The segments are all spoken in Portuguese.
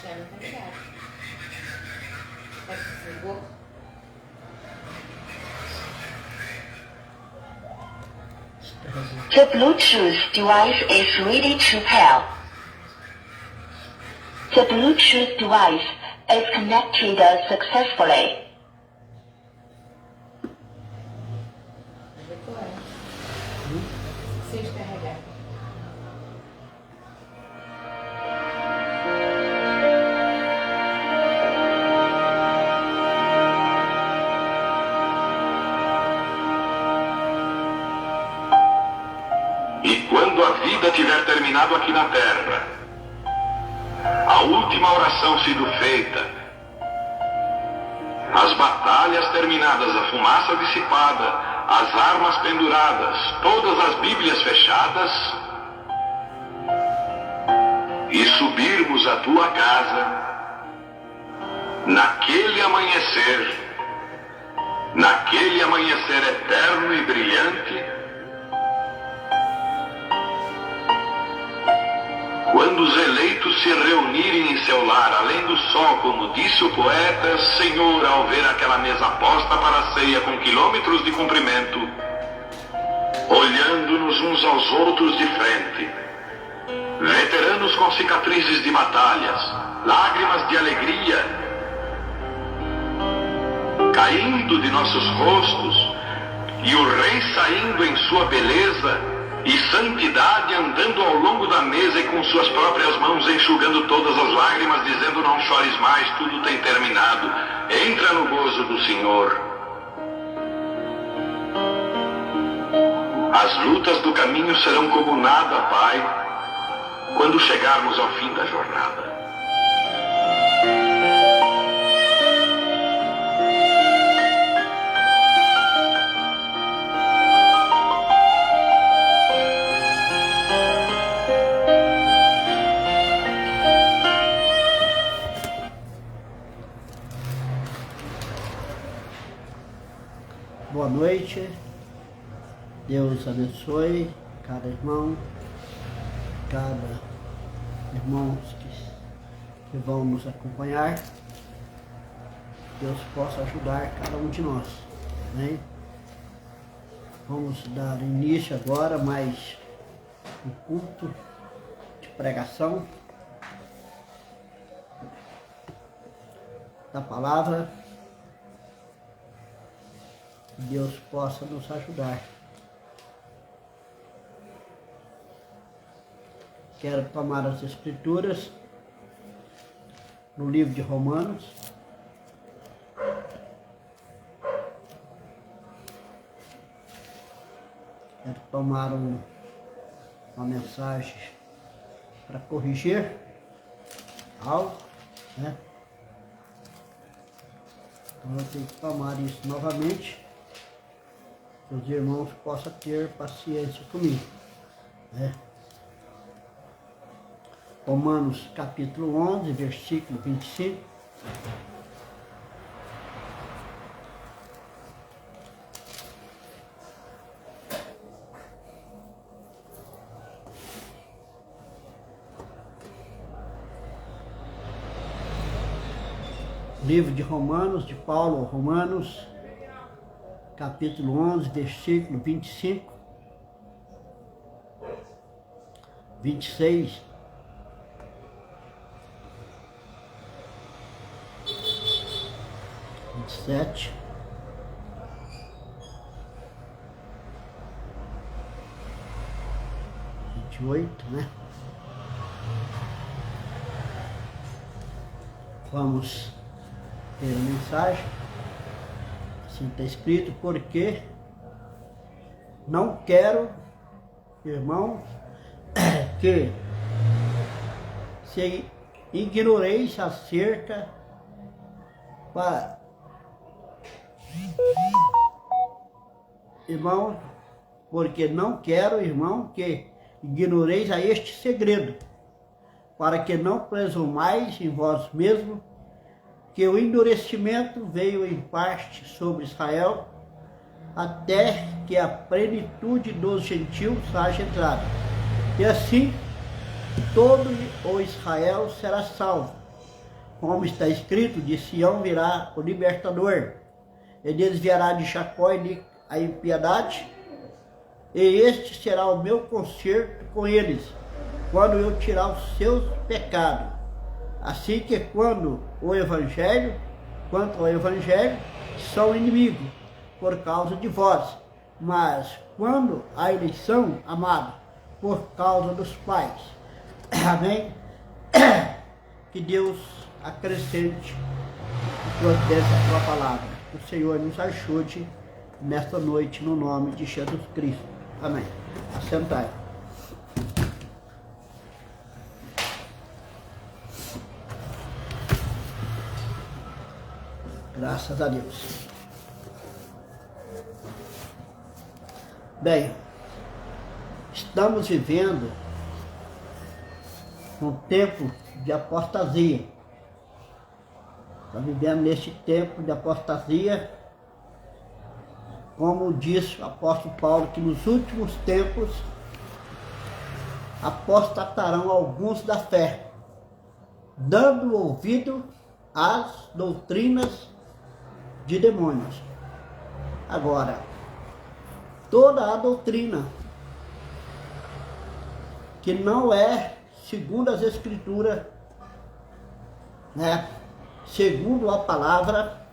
chave tá ligado. Mas desligou? The Bluetooth device is ready to pair. The Bluetooth device is connected successfully. Se descarregar. E quando a vida tiver terminado aqui na terra, a última oração sido feita, as batalhas terminadas, a fumaça dissipada, as armas penduradas, todas as Bíblias fechadas, e subirmos à tua casa, naquele amanhecer eterno e brilhante, quando os eleitos se reunirem em seu lar, além do sol, como disse o poeta, Senhor, ao ver aquela mesa posta para a ceia com quilômetros de comprimento, olhando-nos uns aos outros de frente, veteranos com cicatrizes de batalhas, lágrimas de alegria, caindo de nossos rostos, e o Rei saindo em sua beleza e santidade, andando ao longo da mesa e com suas próprias mãos enxugando todas as lágrimas, dizendo: não chores mais, tudo tem terminado, entra no gozo do Senhor. As lutas do caminho serão como nada, Pai, quando chegarmos ao fim da jornada. Boa noite, Deus abençoe cada irmão, cada irmãos que vão nos acompanhar. Deus possa ajudar cada um de nós, né? Vamos dar início agora mais um culto de pregação da palavra. Que Deus possa nos ajudar. Quero tomar as Escrituras no livro de Romanos. Quero tomar uma mensagem para corrigir algo, né? Então eu tenho que tomar isso novamente. Que os irmãos possam ter paciência comigo, né? Romanos capítulo 11, versículo 25. Livro de Romanos, de Paulo, Romanos, capítulo 11, versículo 25, 26, 27, 28, né? Vamos ter a mensagem. Assim está escrito: porque não quero, irmãos, que se ignoreis acerca irmão, porque não quero, irmão, que ignoreis a este segredo, para que não presumais em vós mesmos que o endurecimento veio em parte sobre Israel, até que a plenitude dos gentios haja entrado. E assim todo o Israel será salvo. como está escrito, de Sião virá o libertador, e desviará de Jacó a impiedade, e este será o meu conserto com eles, quando eu tirar os seus pecados. Assim que quanto ao Evangelho, são inimigos por causa de vós, mas quando a eleição, amado, por causa dos pais. Amém? Que Deus acrescente dessa sua palavra. Que o Senhor nos ajude nesta noite, no nome de Jesus Cristo. Amém. Assentai. Graças a Deus. Bem, estamos vivendo um tempo de apostasia. Estamos vivendo neste tempo de apostasia, como diz o apóstolo Paulo, que nos últimos tempos apostatarão alguns da fé, dando ouvido às doutrinas de demônios. Agora, toda a doutrina que não é segundo as Escrituras, né? Segundo a palavra,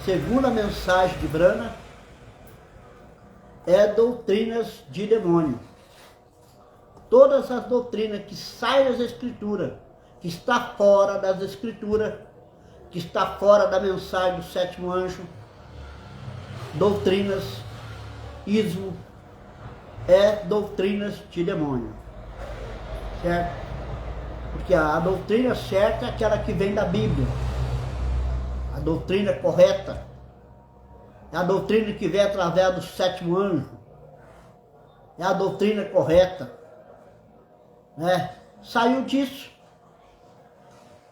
segundo a mensagem de Brana, é doutrinas de demônio. Todas as doutrinas que saem das Escrituras, que está fora das Escrituras, que está fora da mensagem do sétimo anjo, doutrinas, ismo, doutrinas de demônio, certo? Porque a doutrina certa é aquela que vem da Bíblia, a doutrina correta, é a doutrina que vem através do sétimo anjo, é a doutrina correta, né? Saiu disso,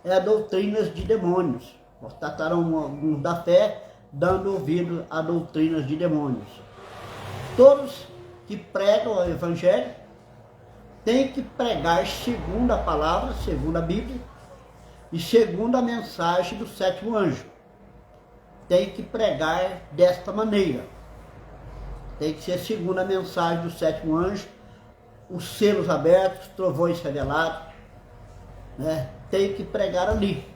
é doutrinas de demônios. Apostatarão alguns da fé, dando ouvido a doutrinas de demônios. Todos que pregam o Evangelho têm que pregar segundo a palavra, segundo a Bíblia, e segundo a mensagem do sétimo anjo. Tem que pregar desta maneira. Tem que ser segundo a mensagem do sétimo anjo, os selos abertos, os trovões revelados, né? Tem que pregar ali.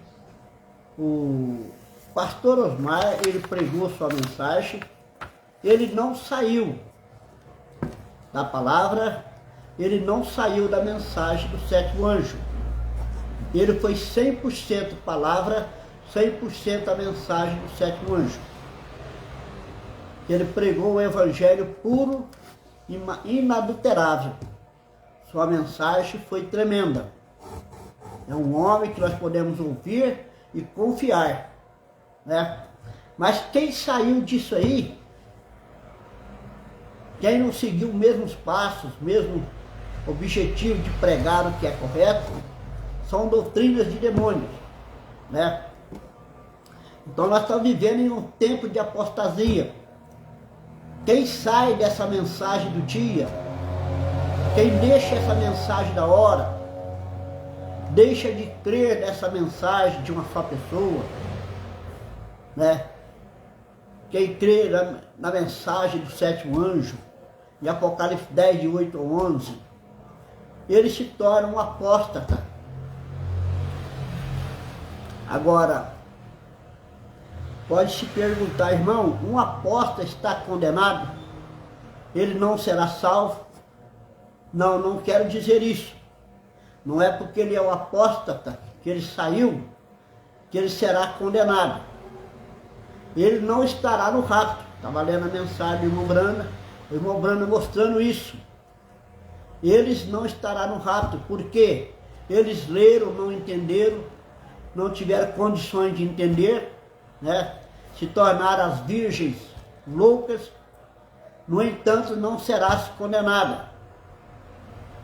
O pastor Osmar, ele pregou sua mensagem, ele não saiu da palavra, ele não saiu da mensagem do sétimo anjo. Ele foi 100% palavra, 100% a mensagem do sétimo anjo. Ele pregou o evangelho puro, inadulterável. Sua mensagem foi tremenda. É um homem que nós podemos ouvir e confiar, né? Mas quem saiu disso aí, quem não seguiu os mesmos passos, mesmo objetivo de pregar o que é correto, são doutrinas de demônios, né? Então nós estamos vivendo em um tempo de apostasia. Quem sai dessa mensagem do dia, quem deixa essa mensagem da hora, deixa de crer nessa mensagem de uma só pessoa, né? Quem crê na mensagem do sétimo anjo, em Apocalipse 10, de 8 a 11, ele se torna um apóstata. Agora, pode se perguntar, irmão, um apóstata está condenado? Ele não será salvo? Não, não quero dizer isso. Não é porque ele é um apóstata, que ele saiu, que ele será condenado. Ele não estará no rapto. Estava lendo a mensagem do irmão Brana, o irmão Brana mostrando isso. Eles não estarão no rapto, porque eles leram, não entenderam, não tiveram condições de entender, né? Se tornaram as virgens loucas. No entanto, não será condenada.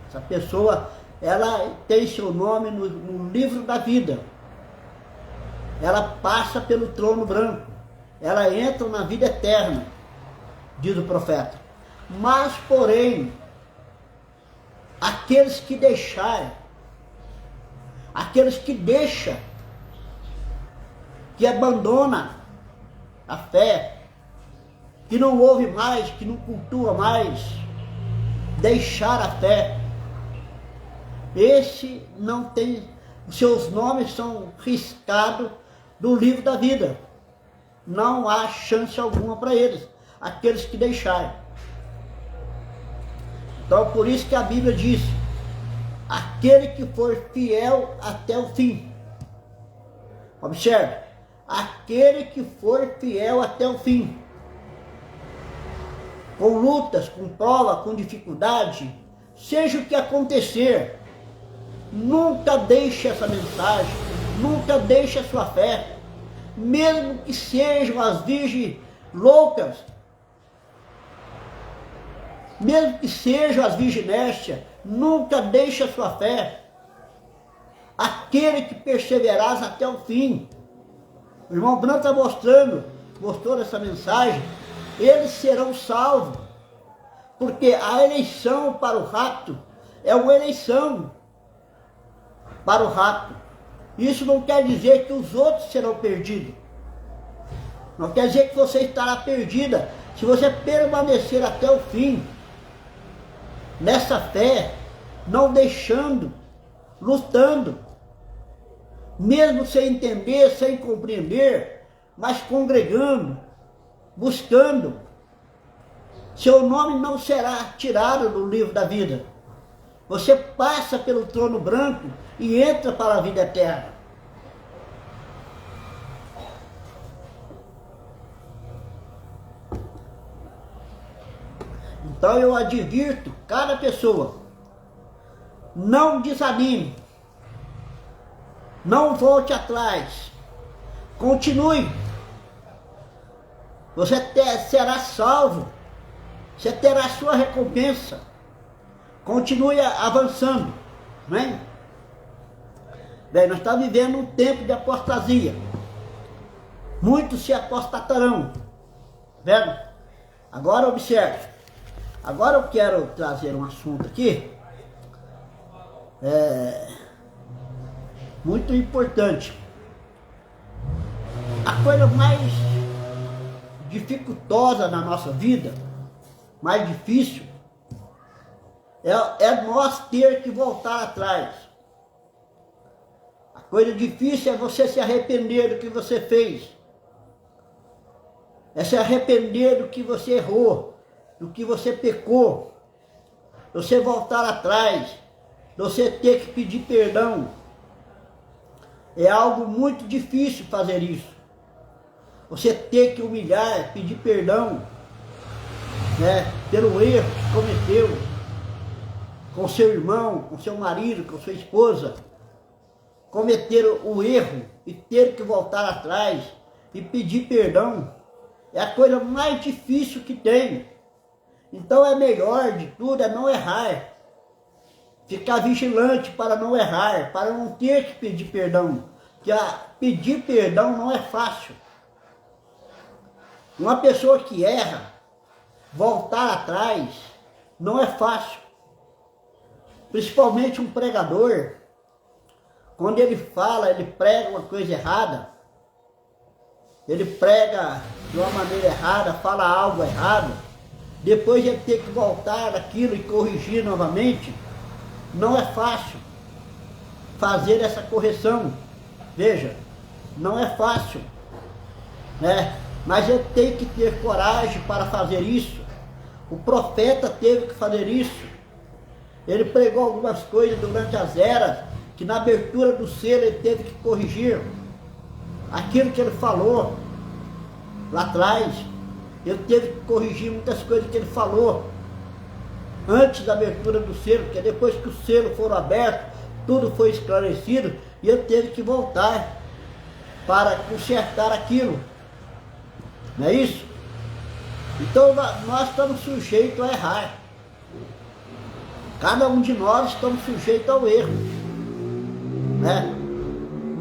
Essa pessoa, ela tem seu nome no livro da vida. Ela passa pelo trono branco. Ela entra na vida eterna, diz o profeta. Mas, porém, aqueles que deixarem, aqueles que deixam, que abandonam a fé, que não ouve mais, que não cultua mais, deixar a fé. Esse não tem, seus nomes são riscados do livro da vida. Não há chance alguma para eles, aqueles que deixarem. Então por isso que a Bíblia diz, aquele que for fiel até o fim. Observe, aquele que for fiel até o fim. Com lutas, com prova, com dificuldade, seja o que acontecer, nunca deixe essa mensagem, nunca deixe a sua fé, mesmo que sejam as virgens loucas, mesmo que sejam as virginécias, nunca deixe a sua fé. Aquele que perseverar até o fim. O irmão Branco está mostrou essa mensagem, eles serão salvos, porque a eleição para o rapto é uma eleição para o rapto. Isso não quer dizer que os outros serão perdidos, não quer dizer que você estará perdida se você permanecer até o fim, nessa fé, não deixando, lutando, mesmo sem entender, sem compreender, mas congregando, buscando, seu nome não será tirado do livro da vida. Você passa pelo trono branco e entra para a vida eterna. Então eu advirto cada pessoa, não desanime, não volte atrás, continue. Você será salvo, você terá a sua recompensa. Continue avançando, né? Bem, nós estamos vivendo um tempo de apostasia. Muitos se apostatarão, vendo? Agora observe. Agora eu quero trazer um assunto aqui, muito importante. A coisa mais dificultosa na nossa vida, mais difícil, é nós ter que voltar atrás. A coisa difícil é você se arrepender do que você fez, é se arrepender do que você errou, do que você pecou, você voltar atrás, você ter que pedir perdão. É algo muito difícil fazer isso. Você ter que humilhar, pedir perdão, né, pelo erro que cometeu com seu irmão, com seu marido, com sua esposa. Cometer o erro e ter que voltar atrás e pedir perdão é a coisa mais difícil que tem. Então é melhor de tudo é não errar, ficar vigilante para não errar, para não ter que pedir perdão, porque pedir perdão não é fácil. Uma pessoa que erra, voltar atrás, não é fácil. Principalmente um pregador, quando ele fala, ele prega uma coisa errada, ele prega de uma maneira errada, fala algo errado, depois ele ter que voltar daquilo e corrigir novamente, não é fácil fazer essa correção. Veja, não é fácil, né? Mas ele tem que ter coragem para fazer isso. O profeta teve que fazer isso. Ele pregou algumas coisas durante as eras, que na abertura do selo ele teve que corrigir aquilo que ele falou lá atrás. Ele teve que corrigir muitas coisas que ele falou antes da abertura do selo, porque depois que o selo for aberto, tudo foi esclarecido, e ele teve que voltar para consertar aquilo. Não é isso? Então nós estamos sujeitos a errar. Cada um de nós estamos sujeitos ao erro, né?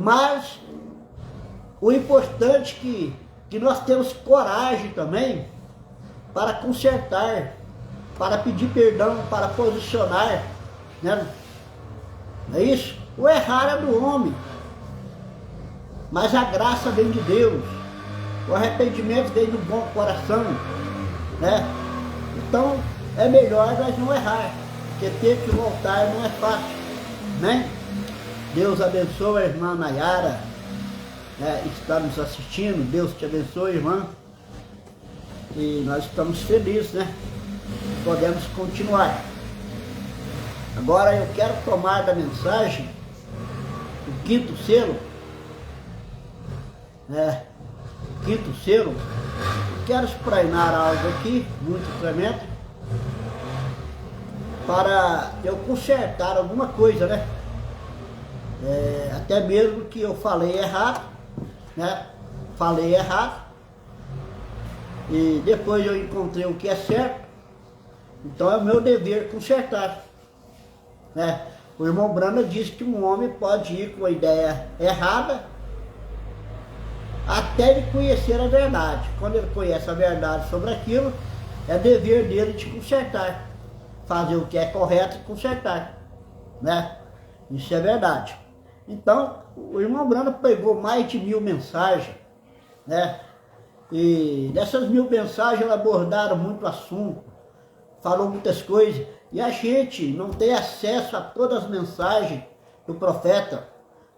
Mas o importante é que nós temos coragem também para consertar, para pedir perdão, para posicionar, né? Não é isso? O errar é do homem, mas a graça vem de Deus. O arrependimento vem do bom coração, né? Então é melhor nós não errar, porque ter que voltar não é fácil, né? Deus abençoe a irmã Nayara, né, está nos assistindo. Deus te abençoe, irmã. E nós estamos felizes, né? Podemos continuar. Agora eu quero tomar da mensagem o quinto selo, né? Quinto selo. Eu quero esprainar algo aqui, muito tremendo, para eu consertar alguma coisa, né? Até mesmo que eu falei errado, né? Falei errado. E depois eu encontrei o que é certo. Então é o meu dever consertar, né? O irmão Branda disse que um homem pode ir com a ideia errada até ele conhecer a verdade. Quando ele conhece a verdade sobre aquilo, é dever dele de consertar, fazer o que é correto e consertar, né? Isso é verdade. Então o irmão Branda pegou mais de 1000 mensagens, né? E dessas 1000 mensagens abordaram muito assunto, falou muitas coisas, e a gente não tem acesso a todas as mensagens do profeta.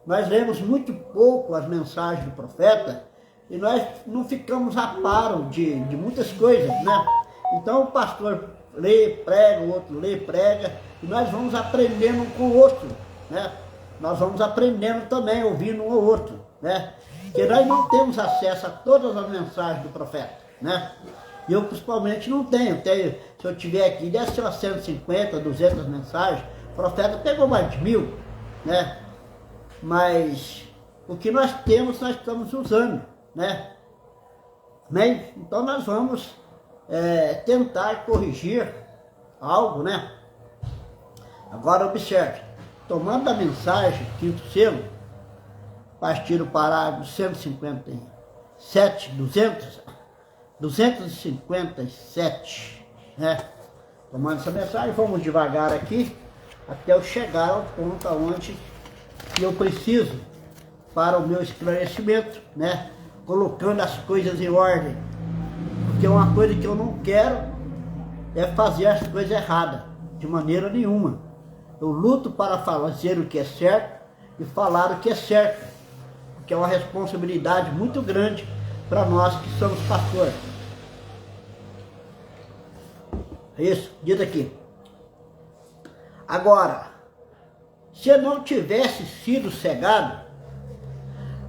Nós lemos muito pouco as mensagens do profeta, e nós não ficamos a par de muitas coisas, né? Então o pastor lê, prega, o outro lê, prega, e nós vamos aprendendo um com o outro, né? Nós vamos aprendendo também, ouvindo um ao outro, né? Porque nós não temos acesso a todas as mensagens do profeta, né? Eu principalmente não tenho. Se eu tiver aqui, deve ser umas 150, 200 mensagens. O profeta pegou mais de 1000, né? Mas o que nós temos, nós estamos usando, né? Então nós vamos tentar corrigir algo, né? Agora observe, tomando a mensagem, quinto selo, partir o parágrafo 157, 257, né? Tomando essa mensagem, vamos devagar aqui, até eu chegar ao ponto aonde eu preciso para o meu esclarecimento, né? Colocando as coisas em ordem, porque uma coisa que eu não quero é fazer as coisas erradas, de maneira nenhuma. Eu luto para fazer o que é certo e falar o que é certo, que é uma responsabilidade muito grande para nós que somos pastores. É isso, diz aqui. Agora, se eu não tivesse sido cegado,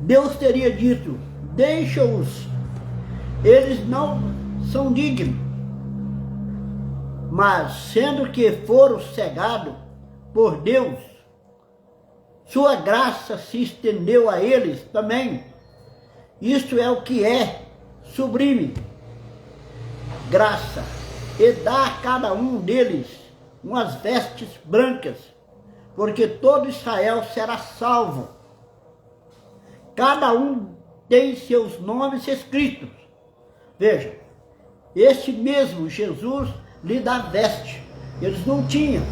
Deus teria dito: deixa-os, eles não são dignos. Mas, sendo que foram cegados por Deus, sua graça se estendeu a eles também. Isto é o que é sublime graça, e dá a cada um deles umas vestes brancas, porque todo Israel será salvo. Cada um tem seus nomes escritos. Veja, este mesmo Jesus lhe dá veste. Eles não tinham,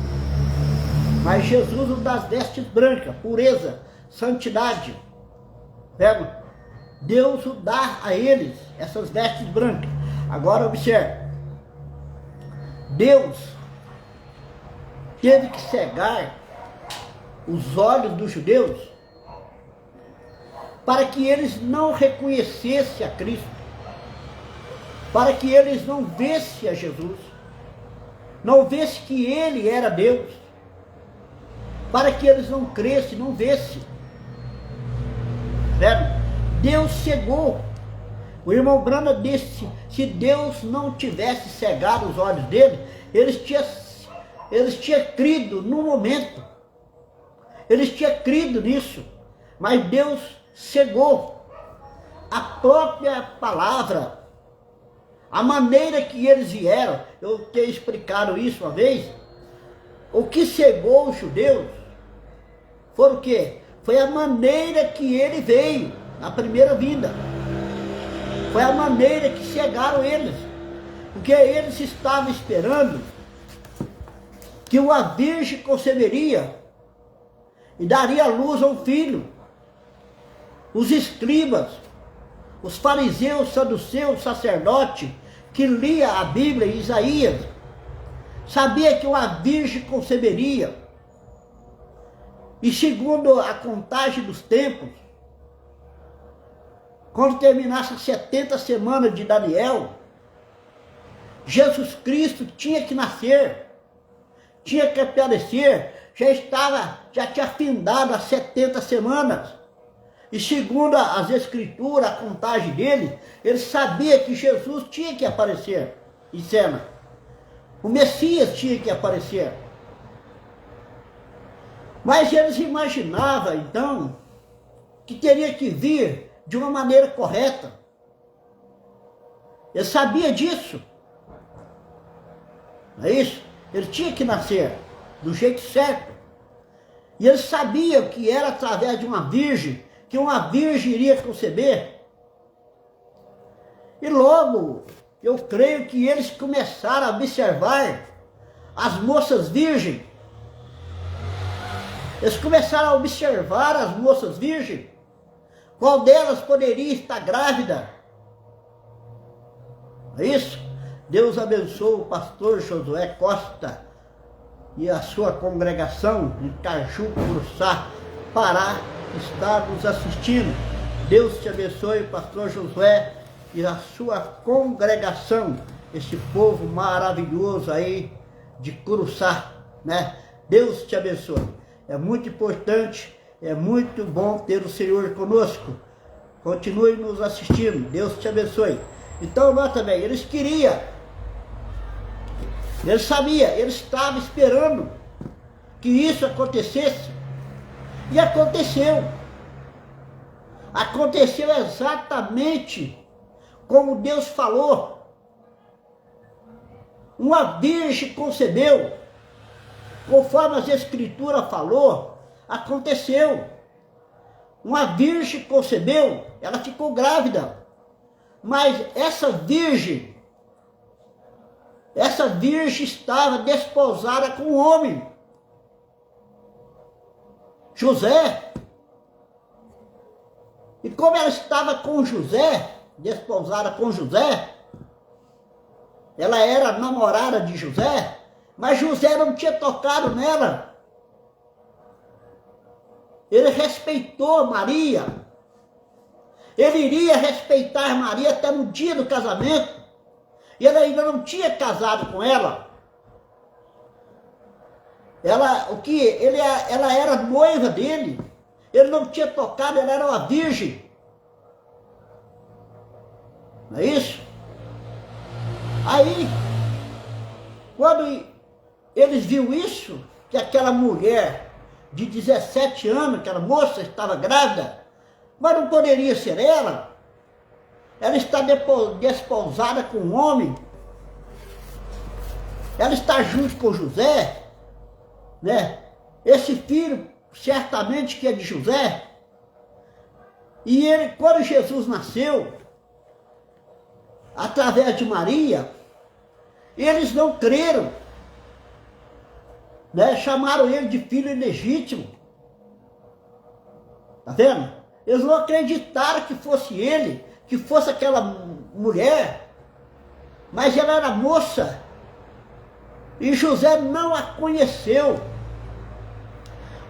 mas Jesus lhe dá as vestes brancas, pureza, santidade. Pega? Deus o dá a eles essas vestes brancas. Agora observe, Deus teve que cegar os olhos dos judeus para que eles não reconhecessem a Cristo, para que eles não vissem a Jesus, não vissem que Ele era Deus, para que eles não crescem, não vissem. Deus cegou. O irmão Branda disse: se Deus não tivesse cegado os olhos dele, eles tinham crido no momento. Eles tinham crido nisso. Mas Deus cegou. A própria palavra, a maneira que eles vieram, eu tenho explicado isso uma vez. O que cegou os judeus foi o quê? Foi a maneira que ele veio, na primeira vinda. Foi a maneira que cegaram eles. Porque eles estavam esperando que uma virgem conceberia e daria à luz a um filho. Os escribas, os fariseus, saduceus, sacerdote, que lia a Bíblia em Isaías, sabia que uma virgem conceberia. E segundo a contagem dos tempos, quando terminasse as 70 semanas de Daniel, Jesus Cristo tinha que nascer, tinha que aparecer, já tinha findado as 70 semanas. E segundo as escrituras, a contagem dele, ele sabia que Jesus tinha que aparecer em cena. O Messias tinha que aparecer. Mas eles imaginavam, então, que teria que vir de uma maneira correta. Ele sabia disso. Não é isso? Ele tinha que nascer do jeito certo. E ele sabia que era através de uma virgem, que uma virgem iria conceber. E logo, eu creio que eles começaram a observar as moças virgens. Eles começaram a observar as moças virgens. Qual delas poderia estar grávida? É isso? Deus abençoe o pastor Josué Costa e a sua congregação em Caju, Curuçá, Pará, que está nos assistindo. Deus te abençoe, pastor Josué, e a sua congregação, esse povo maravilhoso aí de Curuçá, né? Deus te abençoe. É muito importante, é muito bom ter o Senhor conosco. Continue nos assistindo. Deus te abençoe. Então, nota bem, eles queriam, eles sabiam, eles estavam esperando que isso acontecesse. E aconteceu. Aconteceu exatamente como Deus falou. Uma virgem concebeu. Conforme as escrituras falou, aconteceu. Uma virgem concebeu, ela ficou grávida. Mas essa virgem estava desposada com um homem. José. E como ela estava com José, desposada com José, ela era namorada de José, mas José não tinha tocado nela. Ele respeitou Maria. Ele iria respeitar Maria até no dia do casamento. E ele ainda não tinha casado com ela. Ela era noiva dele. Ele não tinha tocado, ela era uma virgem. Não é isso? Aí, quando eles viram isso, que aquela mulher de 17 anos, aquela moça estava grávida, mas não poderia ser ela. Ela está desposada com um homem. Ela está junto com José, né? Esse filho, certamente que é de José. E ele, quando Jesus nasceu, através de Maria, eles não creram, né? Chamaram ele de filho ilegítimo. Tá vendo? Eles não acreditaram que fosse ele, que fosse aquela mulher, mas ela era moça. E José não a conheceu.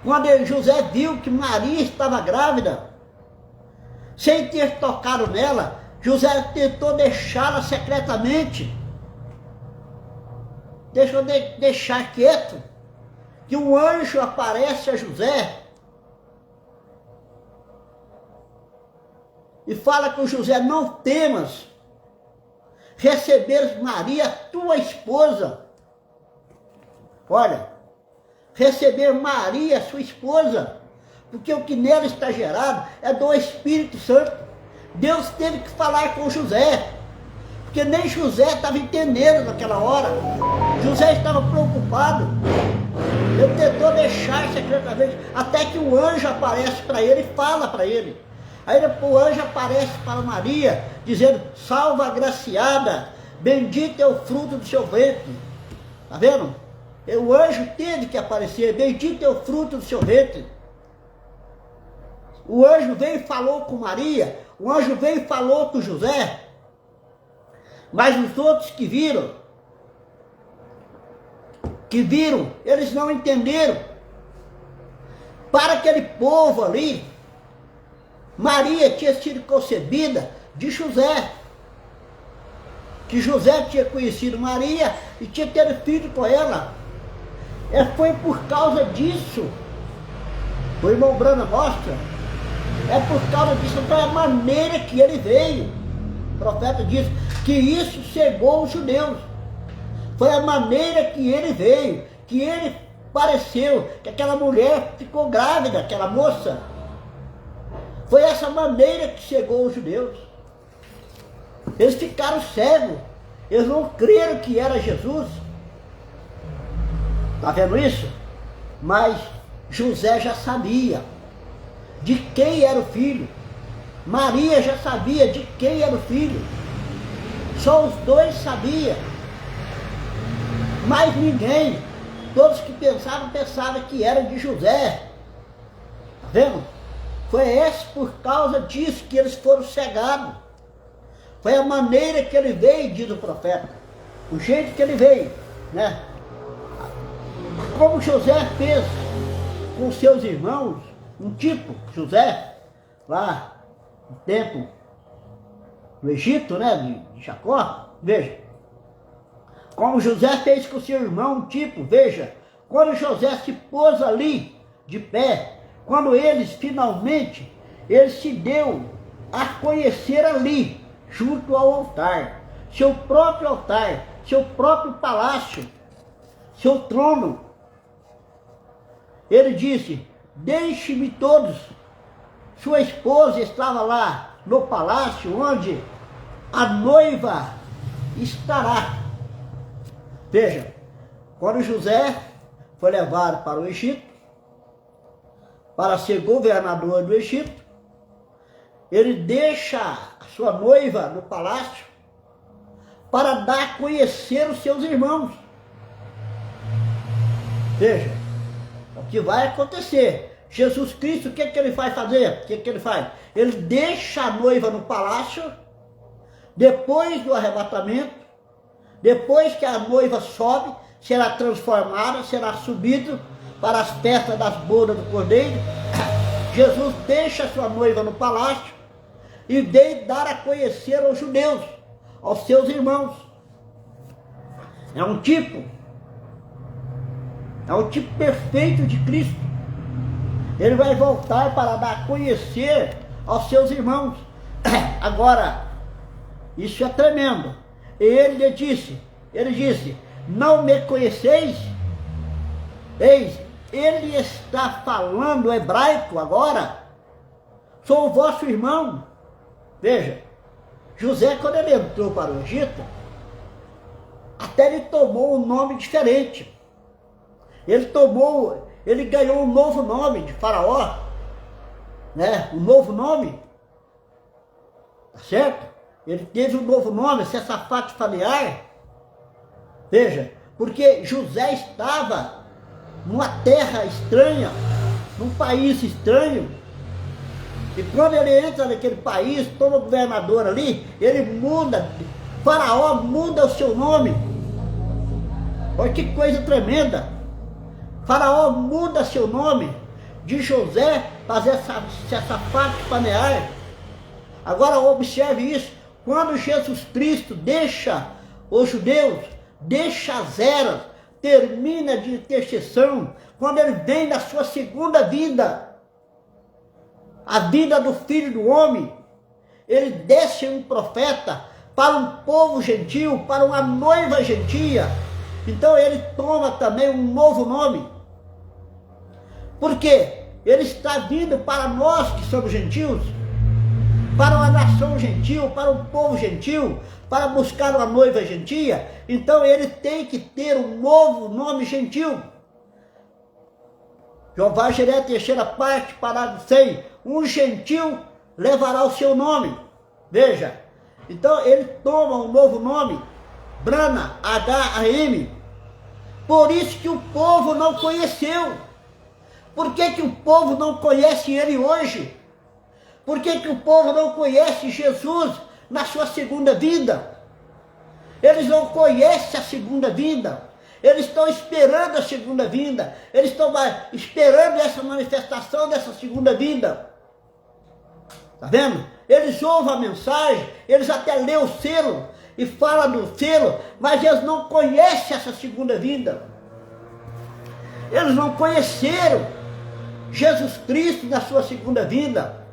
Quando José viu que Maria estava grávida, sem ter tocado nela, José tentou deixá-la secretamente. Deixar quieto, que um anjo aparece a José e fala com José: não temas receber Maria, tua esposa. Olha, receber Maria, sua esposa, porque o que nela está gerado é do Espírito Santo. Deus teve que falar com José, porque nem José estava entendendo naquela hora. José estava preocupado. Ele tentou deixar secretamente, até que o anjo aparece para ele e fala para ele. Aí o anjo aparece para Maria, dizendo: salva agraciada, bendito é o fruto do seu ventre. Tá vendo? O anjo teve que aparecer: bendito é o fruto do seu ventre. O anjo veio e falou com Maria, o anjo veio e falou com José, mas os outros que viram, eles não entenderam. Para aquele povo ali, Maria tinha sido concebida de José, que José tinha conhecido Maria e tinha tido filho com ela. Foi por causa disso, o irmão Brana mostra, por causa disso, foi a maneira que ele veio. O profeta diz que isso cegou os judeus. Foi a maneira que ele veio, que ele pareceu, que aquela mulher ficou grávida, aquela moça. Foi essa maneira que cegou os judeus. Eles ficaram cegos, eles não creram que era Jesus. Está vendo isso? Mas José já sabia de quem era o filho. Maria já sabia de quem era o filho. Só os dois sabiam. Mais ninguém. Todos que pensavam que era de José. Está vendo? Foi por causa disso que eles foram cegados. Foi a maneira que ele veio, diz o profeta. O jeito que ele veio, né? Como José fez com seus irmãos, um tipo, José, lá no tempo do Egito, né, de Jacó, veja. Como José fez com seu irmão, um tipo, veja. Quando José se pôs ali, de pé, quando ele se deu a conhecer ali, junto ao altar, seu próprio palácio, seu trono. Ele disse: deixe-me todos. Sua esposa estava lá no palácio onde a noiva estará. Veja, quando José foi levado para o Egito, para ser governador do Egito, ele deixa a sua noiva no palácio para dar a conhecer os seus irmãos. Veja, o que vai acontecer. Jesus Cristo, o que ele vai fazer? O que ele faz? Ele deixa a noiva no palácio, depois do arrebatamento, depois que a noiva sobe, será transformada, será subido para as festas das bodas do Cordeiro. Jesus deixa a sua noiva no palácio e veio dar a conhecer aos judeus, aos seus irmãos. É um tipo perfeito de Cristo. Ele vai voltar para dar a conhecer aos seus irmãos. Agora, isso é tremendo. Ele disse, não me conheceis? Eis, ele está falando hebraico agora. Sou o vosso irmão. Veja, José, quando ele entrou para o Egito, até ele tomou um nome diferente. Ele ganhou um novo nome de Faraó, né? Um novo nome, tá certo? Ele teve um novo nome, Sessafate-Panear. Veja, porque José estava numa terra estranha, num país estranho. E quando ele entra naquele país, todo governador ali, ele muda, Faraó muda o seu nome. Olha que coisa tremenda. Faraó muda seu nome de José para Sessafate-Panear. Agora observe isso. Quando Jesus Cristo deixa os judeus, deixa as eras, termina de intercessão, quando ele vem na sua segunda vida, a vida do Filho do Homem, ele desce um profeta para um povo gentil, para uma noiva gentia. Então ele toma também um novo nome. Porque ele está vindo para nós que somos gentios, para uma nação gentil, para um povo gentil, para buscar uma noiva gentia. Então ele tem que ter um novo nome gentil. Jeová Jiré, terceira parte, parágrafo 100. Um gentil levará o seu nome. Veja, então ele toma um novo nome, Brana, H-A-M. Por isso que o povo não conheceu. Por que o povo não conhece ele hoje? Por que que o povo não conhece Jesus na sua segunda vinda? Eles não conhecem a segunda vinda. Eles estão esperando a segunda vinda. Eles estão esperando essa manifestação dessa segunda vinda. Está vendo? Eles ouvem a mensagem, eles até lêem o selo e falam do selo, mas eles não conhecem essa segunda vinda. Eles não conheceram Jesus Cristo na sua segunda vinda.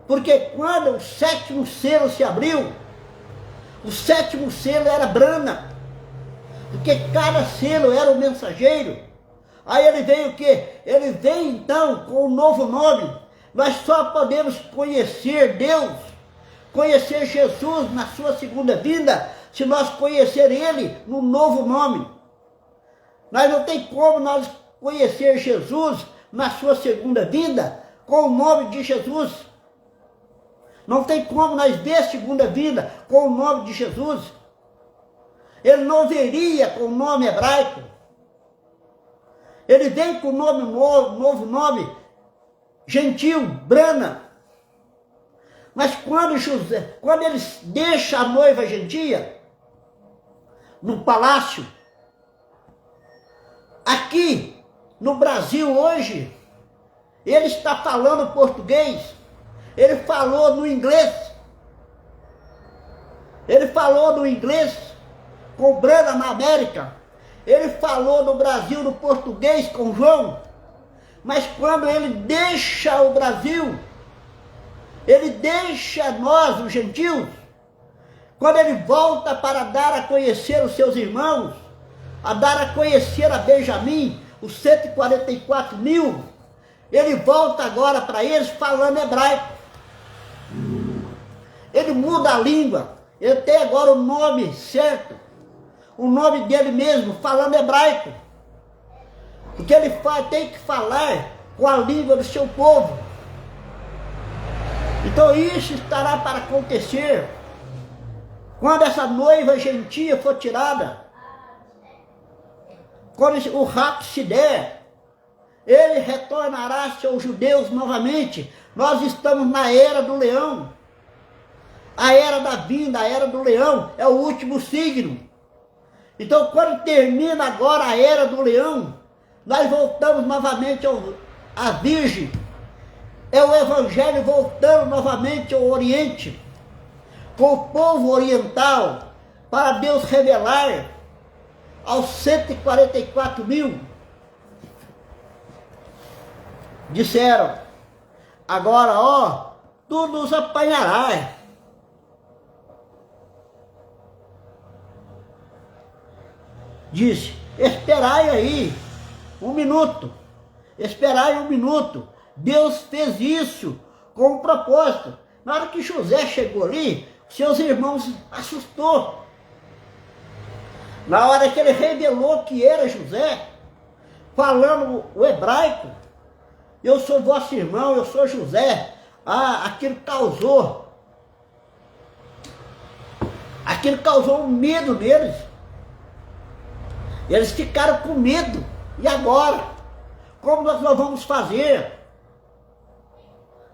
Porque quando o sétimo selo se abriu, o sétimo selo era Brana. Porque cada selo era o mensageiro. Aí ele veio o quê? Ele veio então com um novo nome. Nós só podemos conhecer Deus, conhecer Jesus na sua segunda vinda, se nós conhecer Ele no novo nome. Nós não tem como nós conhecer Jesus na sua segunda vinda com o nome de Jesus. Não tem como nós ver a segunda vinda com o nome de Jesus. Ele não viria com o nome hebraico. Ele vem com o novo nome gentil, Brana. Mas quando ele deixa a noiva gentia no palácio, aqui no Brasil hoje, ele está falando português, ele falou no inglês, ele falou no inglês com Brana na América, ele falou no Brasil no português com João, mas quando ele deixa o Brasil, ele deixa nós, os gentios, quando ele volta para dar a conhecer os seus irmãos, a dar a conhecer a Benjamim, os 144 mil, ele volta agora para eles falando hebraico. Ele muda a língua, ele tem agora o nome certo, o nome dele mesmo, falando hebraico. Porque ele tem que falar com a língua do seu povo. Então isso estará para acontecer quando essa noiva gentia for tirada. Quando o rapto se der, ele retornará seus judeus novamente. Nós estamos na era do leão. A era da vinda, a era do leão, é o último signo. Então quando termina agora a era do leão, nós voltamos novamente à Virgem. É o Evangelho voltando novamente ao Oriente, com o povo oriental, para Deus revelar aos 144 mil. Disseram, agora ó, tu nos apanharás. Disse, esperai aí um minuto, esperai um minuto. Deus fez isso com um propósito. Na hora que José chegou ali, seus irmãos assustou. Na hora que ele revelou que era José, falando o hebraico, eu sou vosso irmão, eu sou José. Aquilo causou um medo neles. Eles ficaram com medo. E agora? Como nós vamos fazer?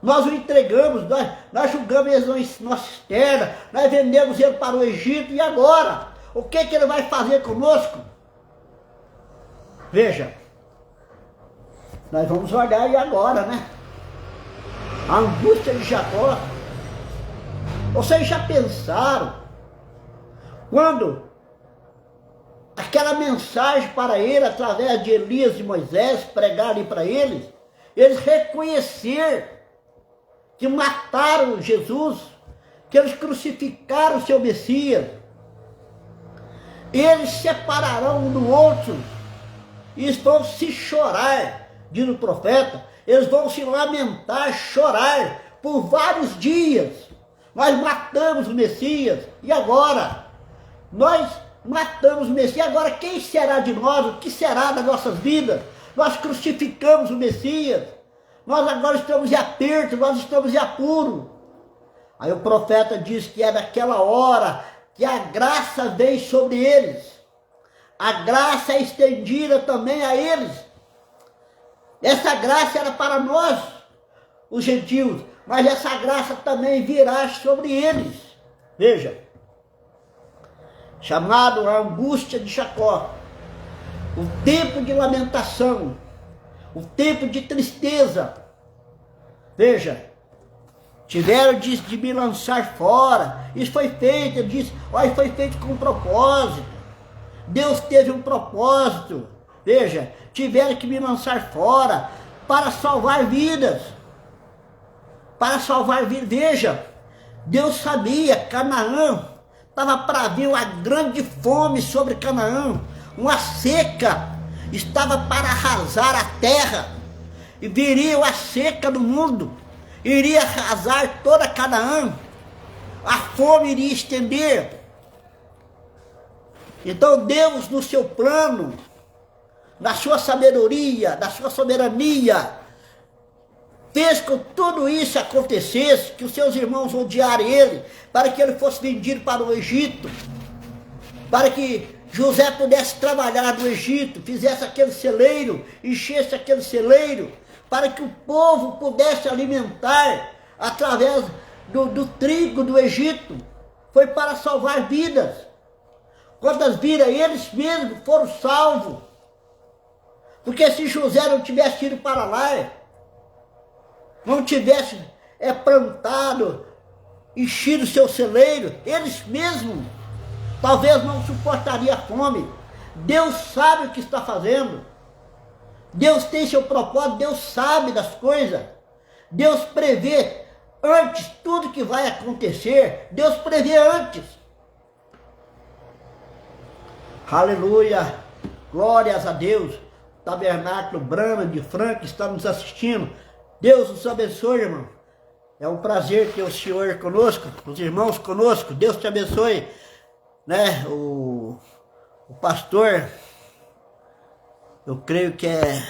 Nós o entregamos, nós julgamos ele nossa externa, nós vendemos ele para o Egito, e agora? O que ele vai fazer conosco? Veja, nós vamos olhar e agora, né? A angústia de Jacó. Vocês já pensaram quando aquela mensagem para ele, através de Elias e Moisés, pregarem para eles reconheceram que mataram Jesus, que eles crucificaram o seu Messias. Eles separarão um do outro, e vão se chorar, diz o profeta, eles vão se lamentar, chorar, por vários dias. Nós matamos o Messias, e agora? Nós matamos o Messias, agora quem será de nós? O que será das nossas vidas? Nós crucificamos o Messias, nós agora estamos em aperto, nós estamos em apuro. Aí o profeta diz que é naquela hora que a graça vem sobre eles. A graça é estendida também a eles. Essa graça era para nós, os gentios, mas essa graça também virá sobre eles. Veja, chamado a angústia de Jacó, o tempo de lamentação, o tempo de tristeza. Veja, tiveram de me lançar fora. Isso foi feito, ele disse, olha, foi feito com um propósito. Deus teve um propósito. Veja, tiveram que me lançar fora para salvar vidas. Para salvar vidas. Veja, Deus sabia, Canaã, estava para vir uma grande fome sobre Canaã, uma seca, estava para arrasar a terra, e viria a seca no mundo, iria arrasar toda Canaã, a fome iria estender. Então Deus, no seu plano, na sua sabedoria, na sua soberania, fez com que tudo isso acontecesse, que os seus irmãos odiaram ele, para que ele fosse vendido para o Egito, para que José pudesse trabalhar no Egito, fizesse aquele celeiro, enchesse aquele celeiro, para que o povo pudesse alimentar através do trigo do Egito. Foi para salvar vidas. Quantas vidas eles mesmos foram salvos. Porque se José não tivesse ido para lá, não tivesse plantado, enchido seu celeiro, eles mesmos talvez não suportariam a fome. Deus sabe o que está fazendo. Deus tem seu propósito, Deus sabe das coisas. Deus prevê antes tudo que vai acontecer. Deus prevê antes. Aleluia, glórias a Deus. Tabernáculo Brahma de Franca está nos assistindo. Deus os abençoe, irmão. É um prazer ter o Senhor conosco, os irmãos conosco. Deus te abençoe. Né? O pastor, eu creio que é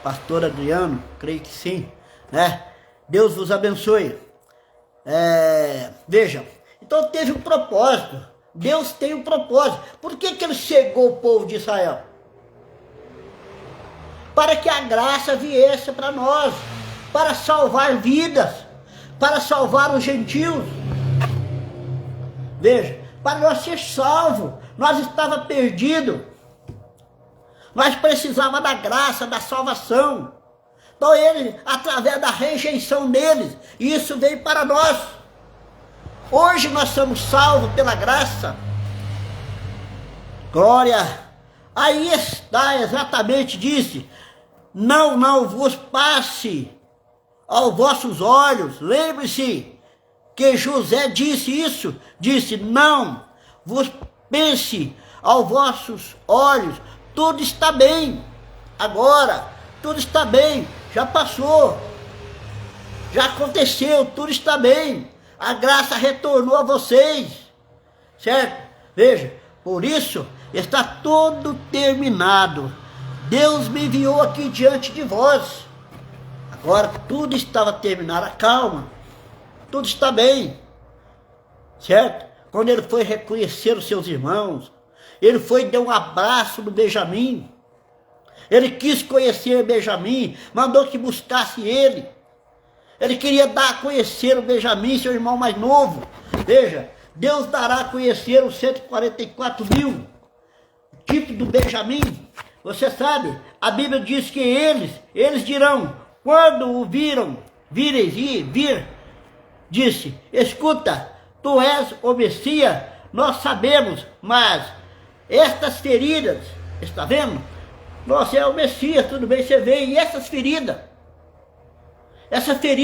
pastor Adriano, creio que sim, né? Deus vos abençoe. Veja, então teve um propósito. Deus tem um propósito. Por que ele chegou ao povo de Israel? Para que a graça viesse para nós, para salvar vidas, para salvar os gentios. Veja, para nós ser salvos, nós estávamos perdidos. Nós precisávamos da graça, da salvação. Então ele, através da rejeição deles, isso veio para nós. Hoje nós somos salvos pela graça. Glória. Aí está exatamente, disse, não vos passe aos vossos olhos. Lembre-se que José disse isso, disse, não vos pense aos vossos olhos, tudo está bem, agora, tudo está bem, já passou, já aconteceu, tudo está bem, a graça retornou a vocês, certo? Veja, por isso, está tudo terminado, Deus me enviou aqui diante de vós, agora tudo estava terminado, calma, tudo está bem, certo? Quando ele foi reconhecer os seus irmãos, ele foi e deu um abraço no Benjamim, ele quis conhecer Benjamim, mandou que buscasse ele queria dar a conhecer o Benjamim, seu irmão mais novo. Veja, Deus dará a conhecer os 144.000, tipo do Benjamim. Você sabe, a Bíblia diz que eles dirão, quando o vir, disse, escuta, tu és o Messias, nós sabemos, mas estas feridas, está vendo? Nossa, é o Messias, tudo bem, você vê, e essas feridas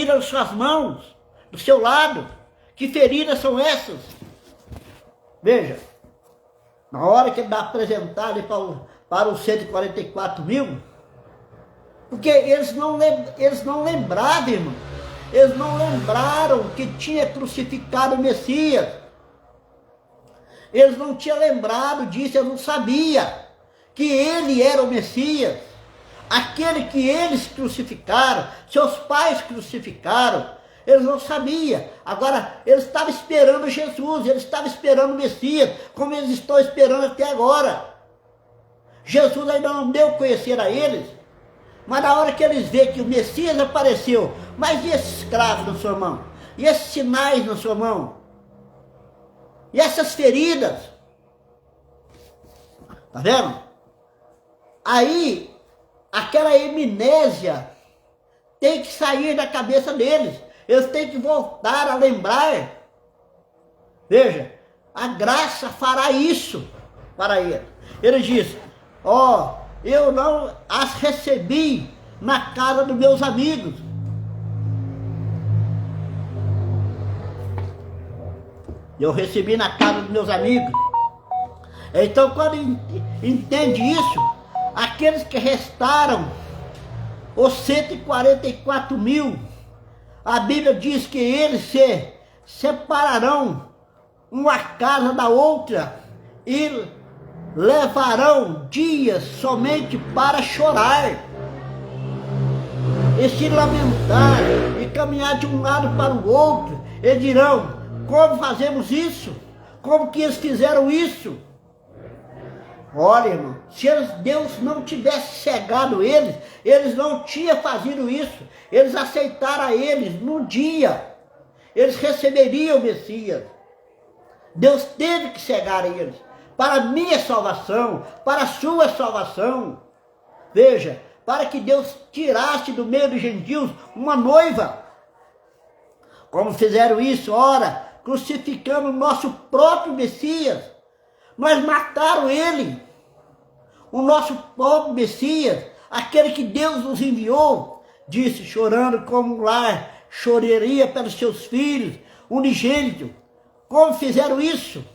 nas suas mãos, do seu lado, que feridas são essas? Veja, na hora que ele dá apresentado para os 144.000, porque eles não lembravam, irmão, eles não lembraram que tinha crucificado o Messias, eles não tinham lembrado disso, eles não sabiam que ele era o Messias, aquele que eles crucificaram, seus pais crucificaram, eles não sabiam. Agora, eles estavam esperando Jesus, eles estavam esperando o Messias, como eles estão esperando até agora. Jesus ainda não deu a conhecer a eles, Mas na hora que eles veem que o Messias apareceu, mas e esses cravos na sua mão? E esses sinais na sua mão? E essas feridas? Tá vendo? Aí, aquela amnésia tem que sair da cabeça deles. Eles têm que voltar a lembrar. Veja, a graça fará isso para ele. Ele diz, eu não as recebi na casa dos meus amigos. Eu recebi na casa dos meus amigos. Então, quando entende isso, aqueles que restaram, os 144 mil, a Bíblia diz que eles se separarão uma casa da outra e levarão dias somente para chorar e se lamentar e caminhar de um lado para o outro. E dirão, como fazemos isso? Como que eles fizeram isso? Olha, irmão, se Deus não tivesse cegado eles, eles não tinham fazido isso. Eles aceitaram a eles no dia. Eles receberiam o Messias. Deus teve que cegar eles para a minha salvação, para a sua salvação. Veja, para que Deus tirasse do meio dos gentios uma noiva. Como fizeram isso? Ora, crucificamos o nosso próprio Messias. Mas mataram ele, o nosso próprio Messias, aquele que Deus nos enviou, disse, chorando como um lar, choraria pelos seus filhos, unigênito. Como fizeram isso?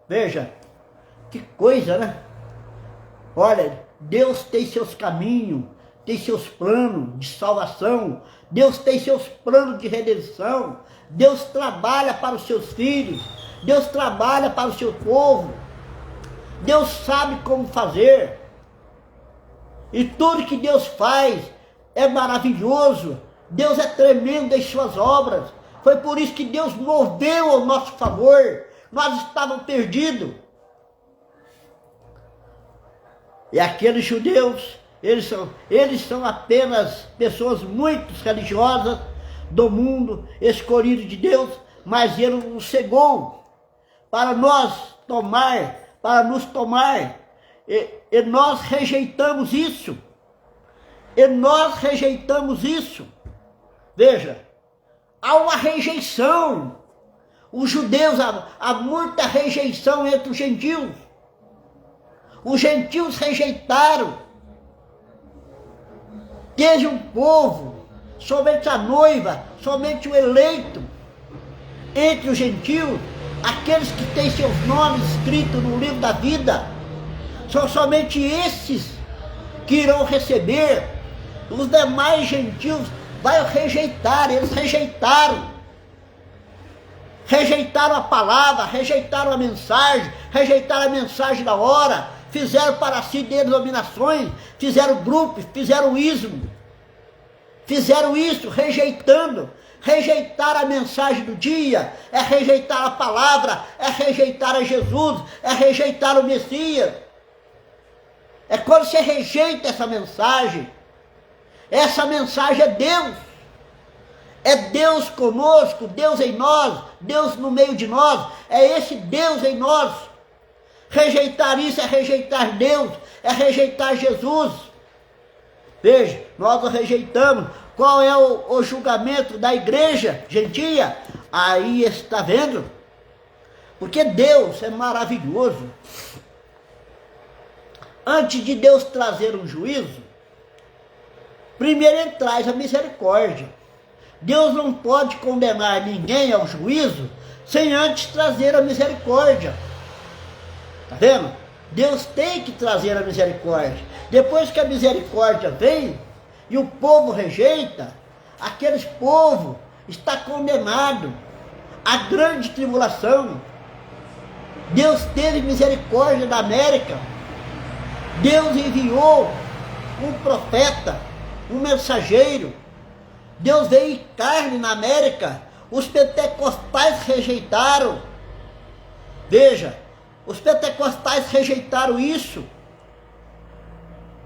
Veja, que coisa, né? Olha, Deus tem seus caminhos, tem seus planos de salvação, Deus tem seus planos de redenção, Deus trabalha para os seus filhos, Deus trabalha para o seu povo, Deus sabe como fazer, e tudo que Deus faz é maravilhoso, Deus é tremendo em suas obras. Foi por isso que Deus moveu ao nosso favor, nós estávamos perdidos. E aqueles judeus, eles são apenas pessoas muito religiosas do mundo, escolhidos de Deus, mas Ele nos cegou para nos tomar, e nós rejeitamos isso, Veja, há uma rejeição, os judeus, há muita rejeição entre os gentios. Os gentios rejeitaram. Teve um povo, somente a noiva, somente o eleito. Entre os gentios, aqueles que têm seus nomes escritos no livro da vida, são somente esses que irão receber. Os demais gentios vão rejeitar, eles rejeitaram. Rejeitaram a palavra, rejeitaram a mensagem da hora, fizeram para si denominações, fizeram grupos, fizeram ismo, fizeram isso, rejeitando. Rejeitar a mensagem do dia é rejeitar a palavra, é rejeitar a Jesus, é rejeitar o Messias. É quando você rejeita essa mensagem é Deus. É Deus conosco, Deus em nós, Deus no meio de nós, é esse Deus em nós. Rejeitar isso é rejeitar Deus, é rejeitar Jesus. Veja, nós o rejeitamos. Qual é o julgamento da igreja gentia? Aí está vendo? Porque Deus é maravilhoso. Antes de Deus trazer um juízo, primeiro Ele traz a misericórdia. Deus não pode condenar ninguém ao juízo sem antes trazer a misericórdia. Está vendo? Deus tem que trazer a misericórdia. Depois que a misericórdia vem e o povo rejeita, aquele povo está condenado à grande tribulação. Deus teve misericórdia da América. Deus enviou um profeta, um mensageiro. Deus veio em carne na América. Os pentecostais rejeitaram. Veja, os pentecostais rejeitaram isso.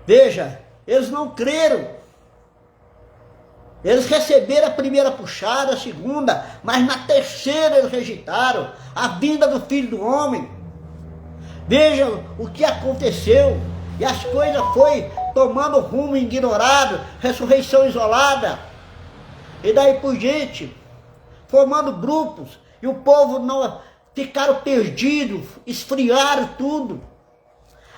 Veja, eles não creram. Eles receberam a primeira puxada, a segunda, mas na terceira eles rejeitaram a vinda do Filho do Homem. Vejam o que aconteceu. E as coisas foi tomando rumo ignorado, ressurreição isolada. E daí por diante, formando grupos. E o povo não ficaram perdidos, esfriaram tudo.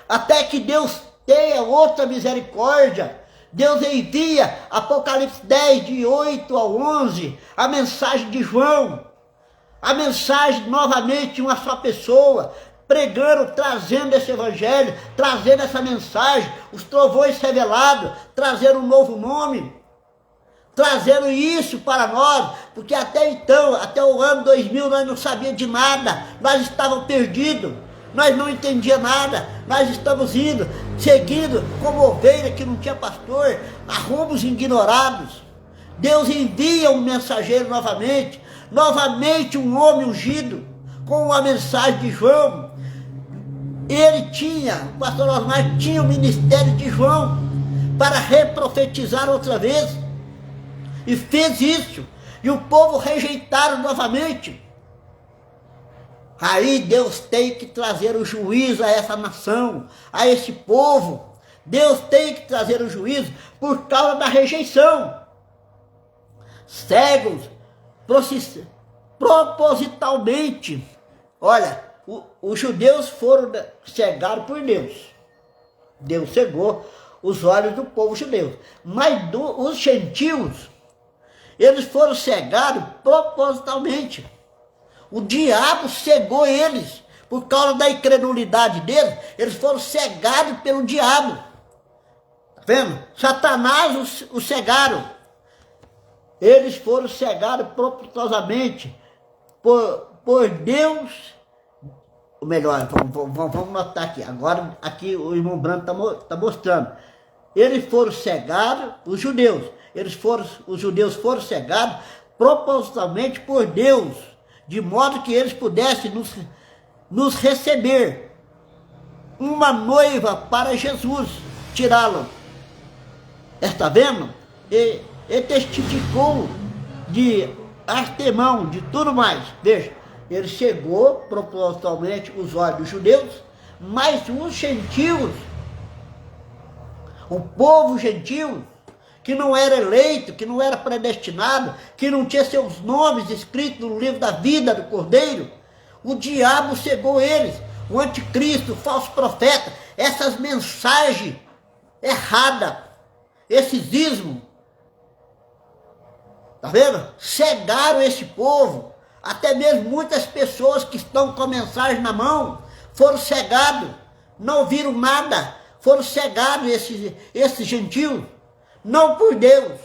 Até que Deus tenha outra misericórdia. Deus envia, Apocalipse 10, de 8 a 11, a mensagem de João. A mensagem novamente de uma só pessoa, pregando, trazendo esse evangelho, trazendo essa mensagem, os trovões revelados, trazendo um novo nome, trazendo isso para nós, porque até então, até o ano 2000, nós não sabíamos de nada, nós estávamos perdidos. Nós não entendíamos nada, nós estamos indo, seguindo como ovelha que não tinha pastor, a rumos ignorados. Deus envia um mensageiro novamente um homem ungido, com a mensagem de João. Ele tinha, o pastor Osmar tinha o ministério de João, para reprofetizar outra vez, e fez isso, e o povo rejeitaram novamente. Aí Deus tem que trazer o juízo a essa nação, a esse povo. Deus tem que trazer o juízo por causa da rejeição. Cegos, propositalmente. Olha, os judeus foram cegados por Deus. Deus cegou os olhos do povo judeu. Mas os gentios, eles foram cegados propositalmente. O diabo cegou eles, por causa da incredulidade deles, eles foram cegados pelo diabo. Está vendo? Satanás os cegaram. Eles foram cegados propositosamente por Deus. Ou melhor, vamos notar aqui. Agora, aqui o irmão Branco está mostrando. Eles foram cegados, os judeus. Os judeus foram cegados propositalmente por Deus, de modo que eles pudessem nos receber uma noiva para Jesus, tirá-lo. Está vendo? Ele testificou de antemão, de tudo mais. Veja, ele chegou propositalmente os olhos dos judeus, mas os gentios, o povo gentio, que não era eleito, que não era predestinado, que não tinha seus nomes escritos no livro da vida do Cordeiro, o diabo cegou eles, o anticristo, o falso profeta, essas mensagens erradas, esses ismos, tá vendo? Cegaram esse povo, até mesmo muitas pessoas que estão com a mensagem na mão, foram cegados, não viram nada, foram cegados esses gentios. Não por Deus.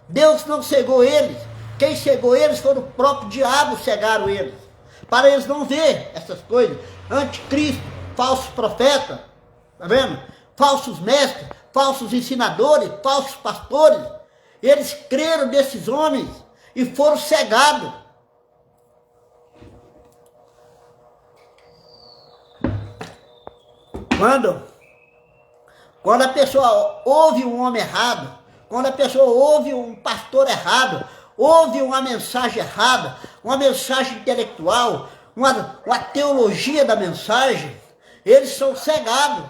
Deus não cegou eles. Quem cegou eles foi o próprio diabo, cegaram eles. Para eles não ver essas coisas. Anticristo, falsos profetas, tá vendo? Falsos mestres, falsos ensinadores, falsos pastores. Eles creram nesses homens e foram cegados. Quando a pessoa ouve um homem errado, quando a pessoa ouve um pastor errado, ouve uma mensagem errada, uma mensagem intelectual, uma teologia da mensagem, eles são cegados,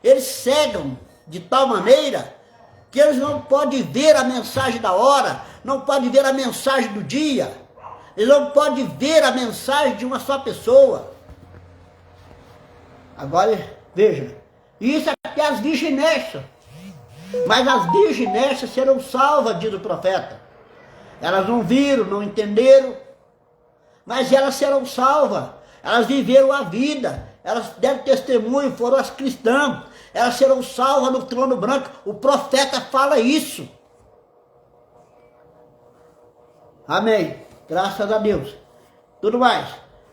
eles cegam de tal maneira que eles não podem ver a mensagem da hora, não podem ver a mensagem do dia, eles não podem ver a mensagem de uma só pessoa. Agora, veja, isso até as virginessas. Mas as virginessas serão salvas, diz o profeta. Elas não viram, não entenderam, mas elas serão salvas. Elas viveram a vida, elas deram testemunho, foram as cristãs. Elas serão salvas no trono branco. O profeta fala isso. Amém. Graças a Deus. Tudo mais.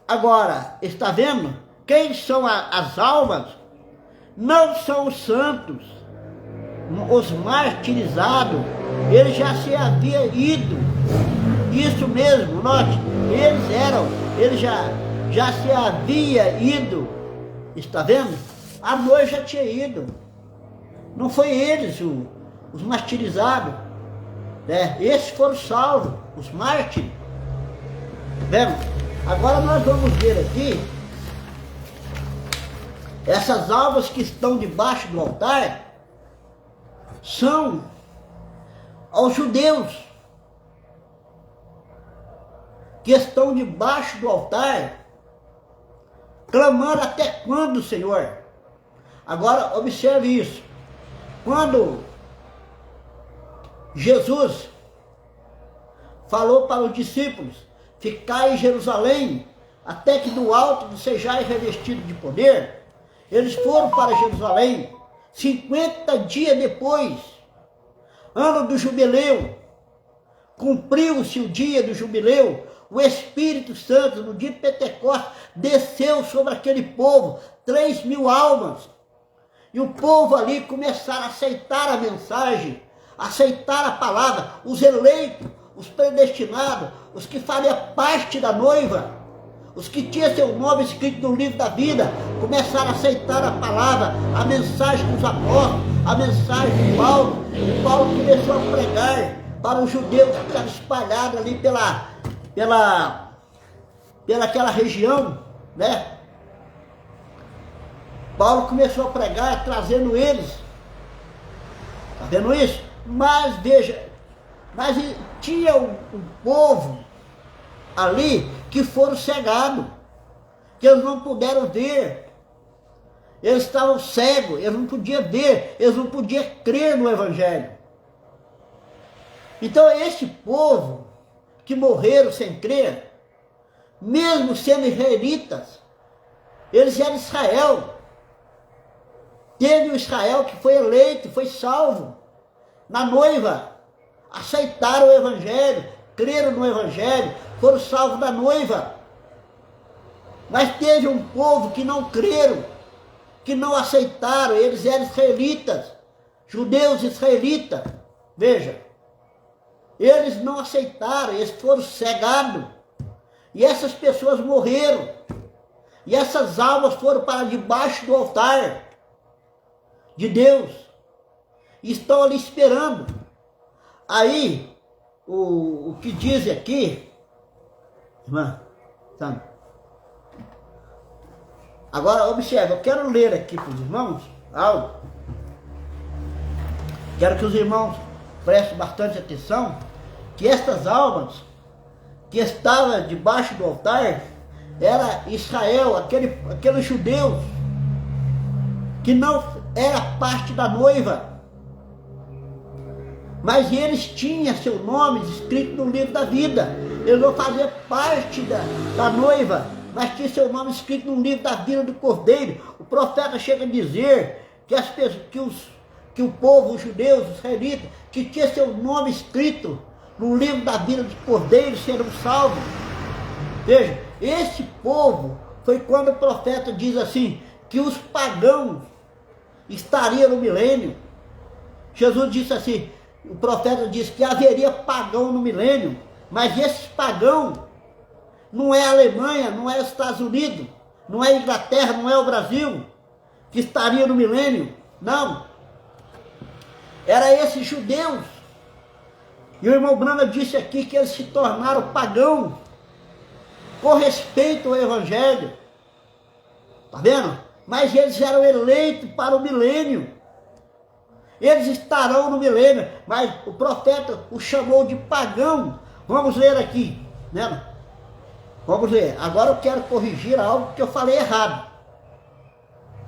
Agora, está vendo? Quem são as almas? Não são os santos, os martirizados, eles já se haviam ido. Isso mesmo, note, eles já se havia ido. Está vendo? A noiva já tinha ido. Não foi eles os martirizados. né? Esses foram salvos, os mártires. Vendo? Agora nós vamos ver aqui essas almas que estão debaixo do altar são aos judeus que estão debaixo do altar clamando até quando, Senhor? Agora observe isso. Quando Jesus falou para os discípulos: ficai em Jerusalém, até que do alto sejais revestidos de poder, eles foram para Jerusalém. 50 dias depois, ano do jubileu, cumpriu-se o dia do jubileu, o Espírito Santo, no dia de Pentecostes, desceu sobre aquele povo, 3.000 almas. E o povo ali começaram a aceitar a mensagem, aceitar a palavra, os eleitos, os predestinados, os que faziam parte da noiva, os que tinham seu nome escrito no livro da vida, começaram a aceitar a palavra, a mensagem dos apóstolos, a mensagem de Paulo. E Paulo começou a pregar para os judeus que estavam espalhados ali pelaquela região, né? Paulo começou a pregar, trazendo eles. Está vendo isso? Mas veja, mas tinha um povo ali que foram cegados, que eles não puderam ver. Eles estavam cegos, eles não podiam ver, eles não podiam crer no Evangelho. Então esse povo que morreram sem crer, mesmo sendo israelitas, eles eram Israel. Teve o Israel que foi eleito, foi salvo na noiva, aceitaram o Evangelho, creram no Evangelho, foram salvos da noiva. Mas teve um povo que não creram, que não aceitaram, eles eram israelitas, judeus israelitas. Veja, eles não aceitaram, eles foram cegados. E essas pessoas morreram. E essas almas foram para debaixo do altar de Deus. E estão ali esperando. Aí, o que diz aqui, irmã, sabe? Agora, observe, eu quero ler aqui para os irmãos algo. Quero que os irmãos prestem bastante atenção, que estas almas que estavam debaixo do altar era Israel, aqueles judeus que não era parte da noiva, mas eles tinham seu nome escrito no livro da vida. Eles não faziam parte da noiva, mas tinha seu nome escrito no livro da vida do Cordeiro. O profeta chega a dizer que as pessoas, que o povo, os judeus, os israelitas, que tinha seu nome escrito no livro da vida do Cordeiro, serão salvos. Veja, esse povo foi quando o profeta diz assim, que os pagãos estariam no milênio. Jesus disse assim, o profeta disse que haveria pagão no milênio, mas esses pagãos não é a Alemanha, não é os Estados Unidos, não é a Inglaterra, não é o Brasil que estaria no milênio, não. Era esses judeus. E o irmão Brana disse aqui que eles se tornaram pagãos com respeito ao Evangelho. Está vendo? Mas eles eram eleitos para o milênio. Eles estarão no milênio, mas o profeta os chamou de pagão. Vamos ler aqui, né? Vamos ler. Agora eu quero corrigir algo que eu falei errado.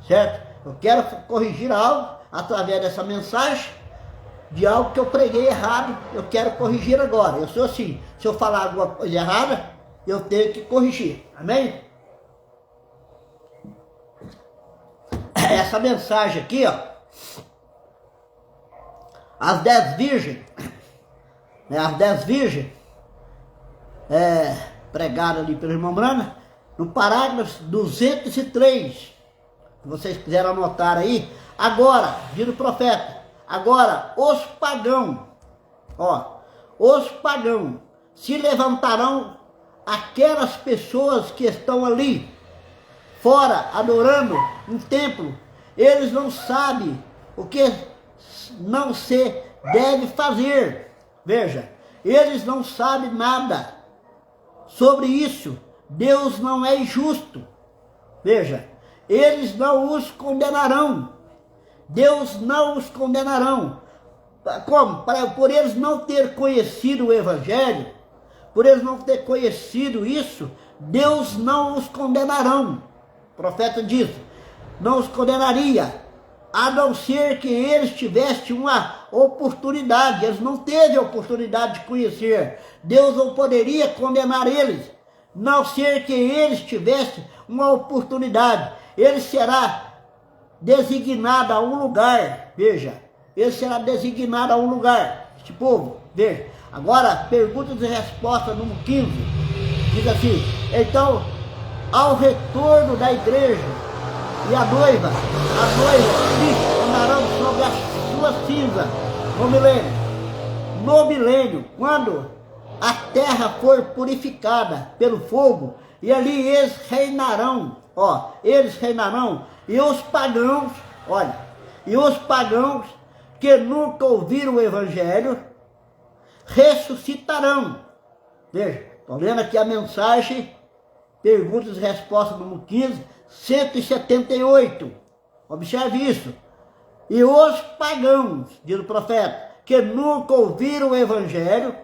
Certo? Eu quero corrigir algo através dessa mensagem, de algo que eu preguei errado, eu quero corrigir agora. Eu sou assim, se eu falar alguma coisa errada, eu tenho que corrigir. Amém? Essa mensagem aqui, ó, as 10 virgens, né, as 10 virgens, pregadas ali pelo irmão Brana, no parágrafo 203, se vocês quiserem anotar aí, agora, diz o profeta, agora os pagãos, ó, os pagãos se levantarão, aquelas pessoas que estão ali, fora, adorando um templo, eles não sabem o que não se deve fazer. Veja, eles não sabem nada sobre isso. Deus não é injusto. Veja, eles não os condenarão. Deus não os condenarão. Como? Por eles não ter conhecido o Evangelho, por eles não ter conhecido isso, Deus não os condenarão. O profeta diz, não os condenaria, a não ser que eles tivessem uma oportunidade. Eles não teve a oportunidade de conhecer. Deus não poderia condenar eles, não ser que eles tivessem uma oportunidade. Ele será designado a um lugar, veja, ele será designado a um lugar, este povo, veja. Agora, perguntas e respostas, número 15, diz assim, então, ao retorno da igreja e a noiva, Cristo, andarão sobre a sua cinza, no milênio, quando a terra for purificada pelo fogo, e ali eles reinarão, e os pagãos, e os pagãos que nunca ouviram o Evangelho, ressuscitarão. Veja, estou lendo aqui a mensagem, perguntas e respostas número 15, 178. Observe isso. E os pagãos, diz o profeta, que nunca ouviram o Evangelho,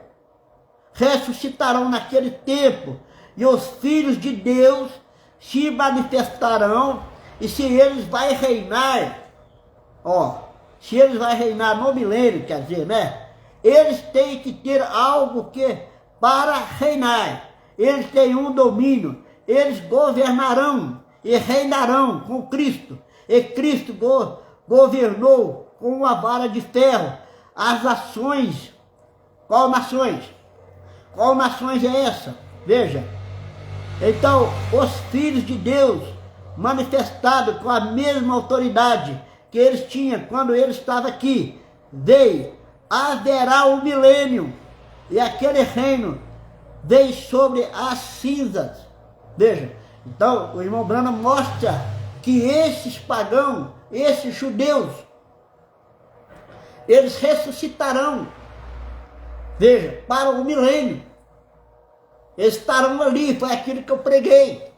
ressuscitarão naquele tempo, e os filhos de Deus se manifestarão, e se eles vai reinar, se eles vai reinar no milênio, quer dizer, né? Eles têm que ter algo para reinar. Eles têm um domínio. Eles governarão e reinarão com Cristo. E Cristo governou com uma vara de ferro as nações. Qual nações? Qual nações é essa? Veja. Então, os filhos de Deus, manifestados com a mesma autoridade que eles tinham quando ele estava aqui, haverá um milênio, e aquele reino veio sobre as cinzas. Veja, então o irmão Branham mostra que esses pagãos, esses judeus, eles ressuscitarão, veja, para o milênio. Eles estarão ali, foi aquilo que eu preguei.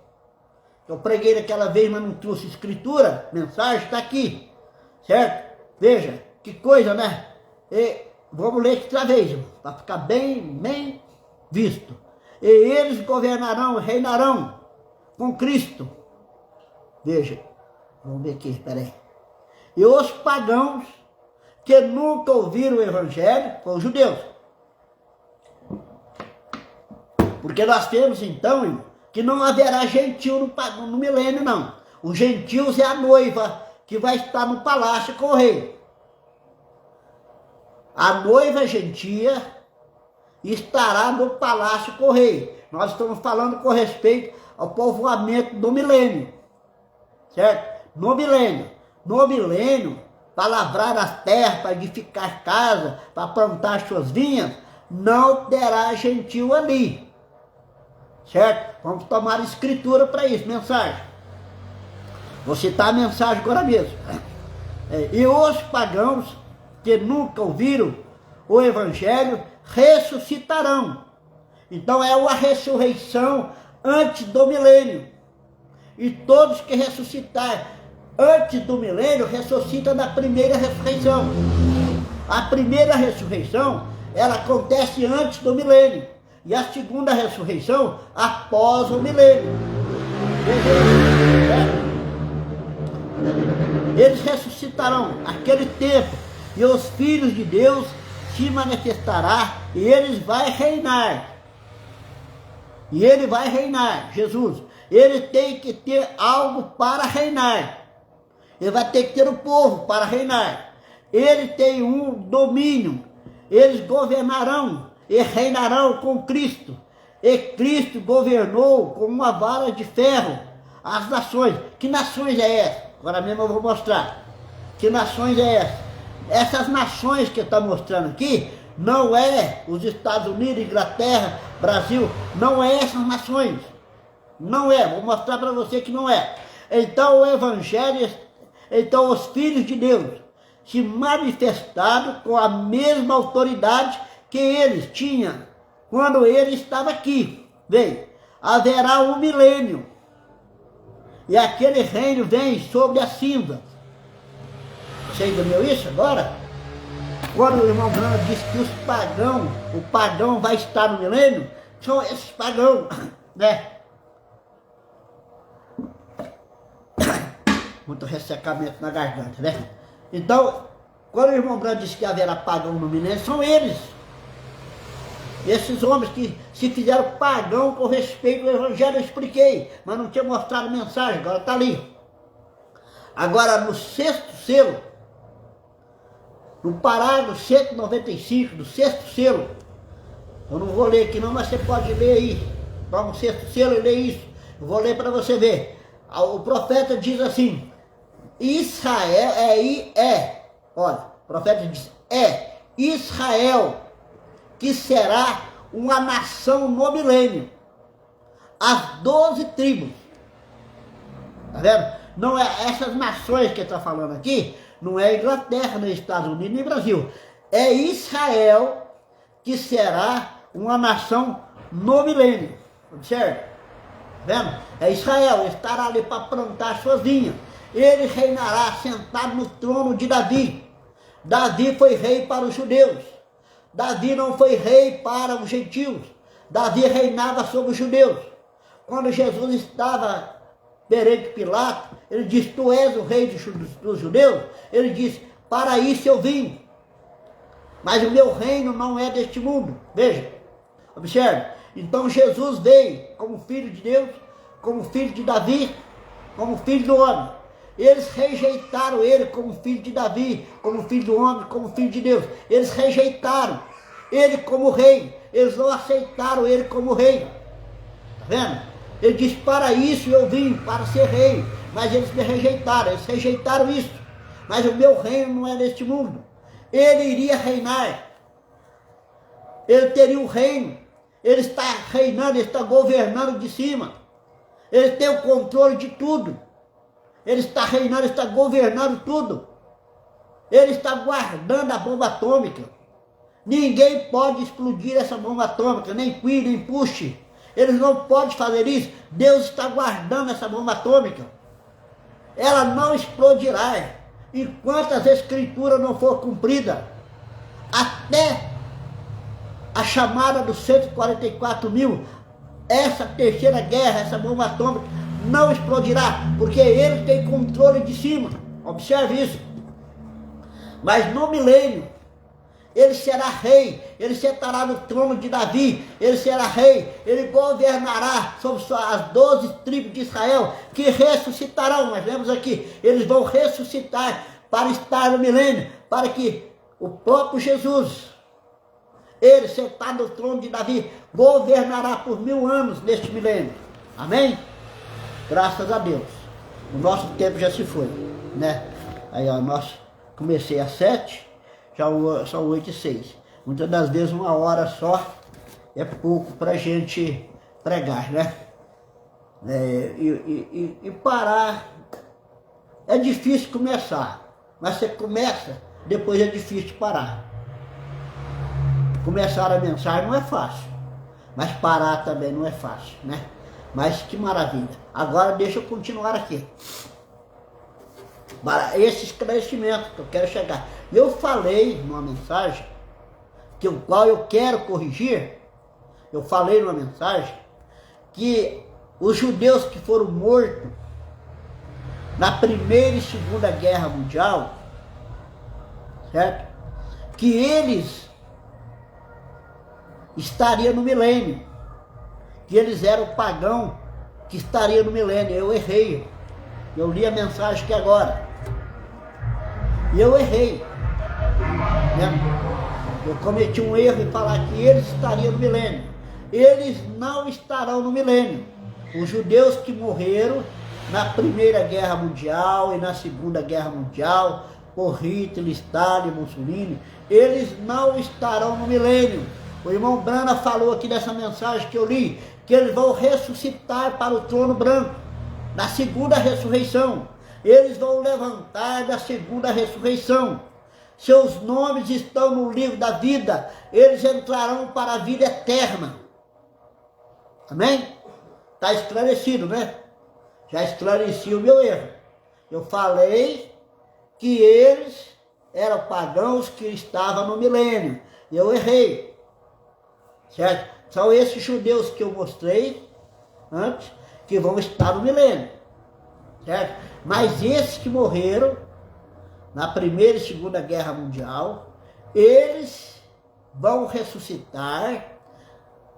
Eu preguei naquela vez, mas não trouxe escritura, mensagem está aqui, certo? Veja, que coisa, né? E vamos ler outra vez, para ficar bem visto. E eles governarão, reinarão com Cristo. Veja, vamos ver aqui, peraí. E os pagãos que nunca ouviram o Evangelho, foram os judeus. Porque nós temos então, irmão, que não haverá gentil no milênio, não. Os gentios é a noiva que vai estar no palácio com o rei. A noiva gentia estará no palácio com o rei. Nós estamos falando com respeito ao povoamento do milênio, certo? No milênio, para lavrar as terras, para edificar casa, para plantar suas vinhas, não terá gentil ali, certo? Vamos tomar escritura para isso, mensagem. Vou citar a mensagem agora mesmo. E os pagãos que nunca ouviram o Evangelho ressuscitarão. Então é uma ressurreição antes do milênio. E todos que ressuscitarem antes do milênio ressuscitam na primeira ressurreição. A primeira ressurreição, ela acontece antes do milênio. E a segunda ressurreição após o milênio. Eles ressuscitarão naquele tempo, e os filhos de Deus se manifestará, e eles vai reinar. E ele vai reinar, Jesus. Ele tem que ter algo para reinar. Ele vai ter que ter o povo para reinar. Ele tem um domínio. Eles governarão e reinarão com Cristo. E Cristo governou com uma vara de ferro as nações. Que nações é essa? Agora mesmo eu vou mostrar. Que nações é essa? Essas nações que está mostrando aqui, não é os Estados Unidos, Inglaterra, Brasil, não é essas nações. Não é, vou mostrar para você que não é. Então o Evangelho, então os filhos de Deus se manifestaram com a mesma autoridade que eles tinham quando ele estava aqui. Veja, haverá um milênio, e aquele reino vem sobre a cinza. Você entendeu isso agora? Quando o irmão Branham disse que o pagão vai estar no milênio, são esses pagãos, né? Muito ressecamento na garganta, né? Então, quando o irmão Branham disse que haverá pagão no milênio, são eles. Esses homens que se fizeram pagão com respeito ao evangelho, eu expliquei, mas não tinha mostrado a mensagem, agora está ali. Agora, no sexto selo, no parágrafo 195 do sexto selo, eu não vou ler aqui não, mas você pode ler aí. Toma o sexto selo e lê isso. Eu vou ler para você ver. O profeta diz assim, Israel olha, o profeta diz, Israel, que será uma nação no milênio, as 12 tribos, tá vendo? Não é essas nações que ele está falando aqui, não é Inglaterra, nem Estados Unidos, nem Brasil, é Israel que será uma nação no milênio, observe, tá vendo? É Israel, ele estará ali para plantar suas vinhas, ele reinará sentado no trono de Davi. Davi foi rei para os judeus, Davi não foi rei para os gentios, Davi reinava sobre os judeus. Quando Jesus estava perante Pilato, ele disse, tu és o rei dos judeus? Ele disse, para isso eu vim, mas o meu reino não é deste mundo. Veja, observe, então Jesus veio como filho de Deus, como filho de Davi, como filho do homem. Eles rejeitaram ele como filho de Davi, como filho do homem, como filho de Deus. Eles rejeitaram ele como rei. Eles não aceitaram ele como rei. Está vendo? Ele disse, para isso eu vim, para ser rei. Mas eles me rejeitaram, eles rejeitaram isso. Mas o meu reino não é neste mundo. Ele iria reinar. Ele teria um reino. Ele está reinando, ele está governando de cima. Ele tem o controle de tudo. Ele está reinando, ele está governando tudo. Ele está guardando a bomba atômica. Ninguém pode explodir essa bomba atômica, nem Qui, nem Push. Eles não podem fazer isso. Deus está guardando essa bomba atômica. Ela não explodirá enquanto as escrituras não for cumprida. Até a chamada dos 144 mil, essa terceira guerra, essa bomba atômica, não explodirá, porque ele tem controle de cima. Observe isso. Mas no milênio, ele será rei, ele sentará no trono de Davi, ele será rei, ele governará sobre as 12 tribos de Israel, que ressuscitarão. Nós vemos aqui, eles vão ressuscitar para estar no milênio, para que o próprio Jesus, ele sentado no trono de Davi, governará por 1000 anos neste milênio. Amém? Graças a Deus. O nosso tempo já se foi, né? Aí, ó, comecei às 7, já são 8h06. Muitas das vezes 1 hora só é pouco para a gente pregar, né? E parar é difícil começar, mas você começa, depois é difícil parar. Começar a mensagem não é fácil, mas parar também não é fácil, né? Mas que maravilha. Agora deixa eu continuar aqui. Para esse esclarecimento que eu quero chegar. Eu falei numa mensagem, o qual eu quero corrigir, eu falei numa mensagem, que os judeus que foram mortos na Primeira e Segunda Guerra Mundial, certo? Que eles estariam no milênio. Que eles eram pagão que estaria no milênio. Eu errei. Eu li a mensagem aqui agora. E eu errei. Né? Eu cometi um erro em falar que eles estariam no milênio. Eles não estarão no milênio. Os judeus que morreram na Primeira Guerra Mundial e na Segunda Guerra Mundial, por Hitler, Stalin, Mussolini, eles não estarão no milênio. O irmão Branham falou aqui nessa mensagem que eu li, que eles vão ressuscitar para o trono branco, na segunda ressurreição. Eles vão levantar da segunda ressurreição. seus nomes estão no livro da vida, eles entrarão para a vida eterna. Amém? Está esclarecido, né? Já esclareci o meu erro. Eu falei que eles eram pagãos que estavam no milênio. Eu errei. Certo? São esses judeus que eu mostrei antes, que vão estar no milênio. Certo? Mas esses que morreram na Primeira e Segunda Guerra Mundial, eles vão ressuscitar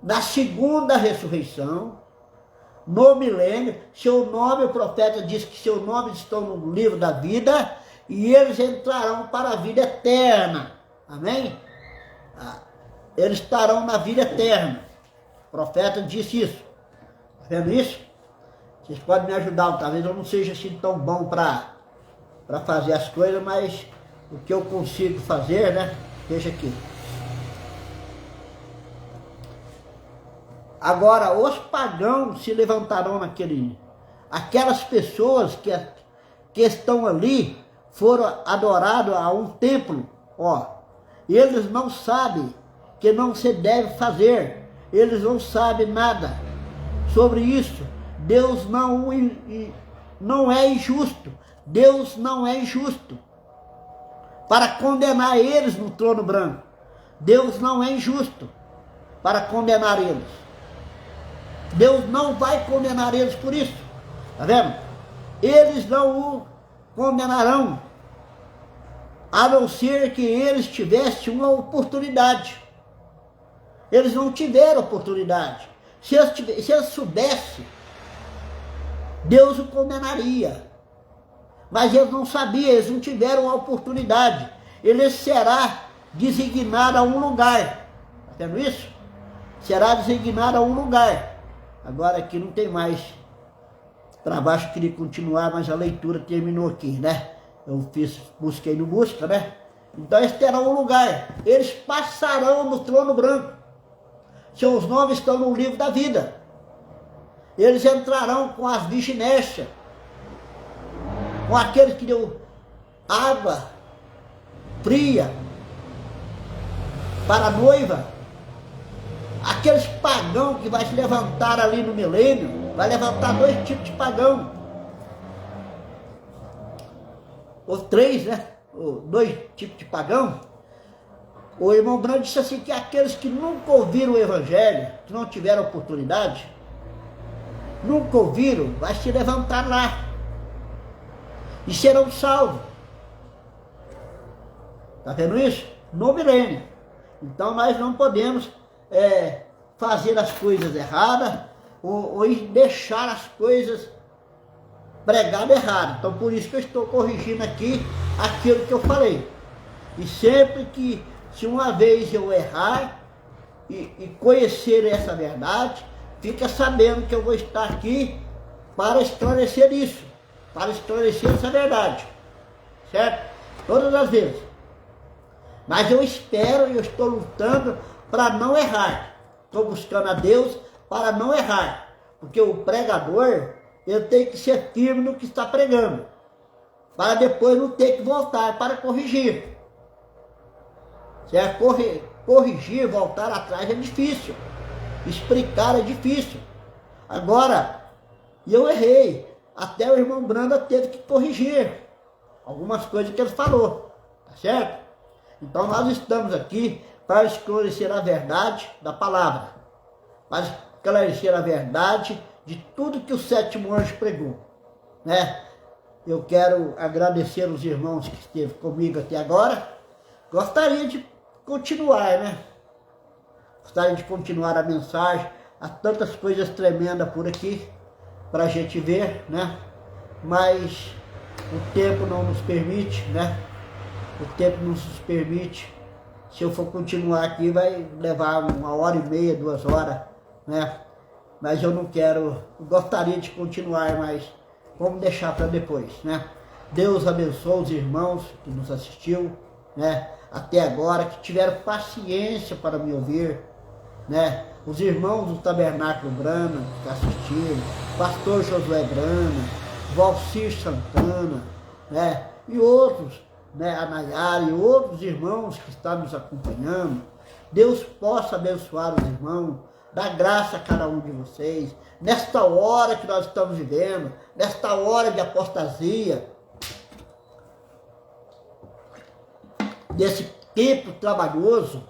na segunda ressurreição, no milênio. Seu nome, o profeta diz que seus nomes estão no livro da vida e eles entrarão para a vida eterna. Amém? Eles estarão na vida eterna. O profeta disse isso. Está vendo isso? Vocês podem me ajudar, talvez eu não seja assim tão bom para fazer as coisas, mas o que eu consigo fazer, né? Veja aqui. Agora, os pagãos se levantarão aquelas pessoas que estão ali, foram adorados a um templo, ó. Eles não sabem que não se deve fazer, eles não sabem nada sobre isso. Deus não é injusto, Deus não é injusto para condenar eles no trono branco. Deus não é injusto para condenar eles. Deus não vai condenar eles por isso. Está vendo? Eles não o condenarão, a não ser que eles tivessem uma oportunidade. Eles não tiveram oportunidade. Se eles soubessem, Deus o condenaria. Mas eles não sabiam, eles não tiveram a oportunidade. Ele será designado a um lugar. Está vendo isso? Será designado a um lugar. Agora aqui não tem mais para baixo, eu queria continuar, mas a leitura terminou aqui, né? Eu busquei no busca, né? Então eles terão um lugar. Eles passarão no trono branco. Seus nomes estão no livro da vida. Eles entrarão com as virginécias, com aqueles que deu água fria para a noiva. Aqueles pagãos que vai se levantar ali no milênio, vai levantar dois tipos de pagão. Ou três, né? Ou dois tipos de pagão. O irmão Branco disse assim, que aqueles que nunca ouviram o evangelho, que não tiveram oportunidade, nunca ouviram, vai se levantar lá e serão salvos. Está vendo isso? No milênio. Então nós não podemos fazer as coisas erradas ou deixar as coisas pregadas erradas. Então por isso que eu estou corrigindo aqui aquilo que eu falei. E sempre que, se uma vez eu errar e conhecer essa verdade, fica sabendo que eu vou estar aqui para esclarecer isso, para esclarecer essa verdade, certo? Todas as vezes. Mas eu espero e eu estou lutando para não errar. Estou buscando a Deus para não errar. Porque o pregador, ele tem que ser firme no que está pregando, para depois não ter que voltar para corrigir. Certo? Corrigir, voltar atrás é difícil. Explicar é difícil. Agora, eu errei. Até o irmão Branda teve que corrigir algumas coisas que ele falou. Tá certo? Então nós estamos aqui para esclarecer a verdade da palavra. Para esclarecer a verdade de tudo que o sétimo anjo pregou. Né? Eu quero agradecer os irmãos que esteve comigo até agora. Gostaria de continuar, né? Gostaria de continuar a mensagem. Há tantas coisas tremendas por aqui para a gente ver, né? Mas o tempo não nos permite, né? O tempo não nos permite. Se eu for continuar aqui, vai levar 1h30, 2 horas, né? Mas eu não quero, eu gostaria de continuar, mas vamos deixar para depois, né? Deus abençoe os irmãos que nos assistiu, né? Até agora, que tiveram paciência para me ouvir, né? Os irmãos do Tabernáculo Brana que assistiram, Pastor Josué Brana, Valcir Santana, né? E outros, né, a Nayara e outros irmãos que estão nos acompanhando. Deus possa abençoar os irmãos, dar graça a cada um de vocês, nesta hora que nós estamos vivendo, nesta hora de apostasia, nesse tempo trabalhoso,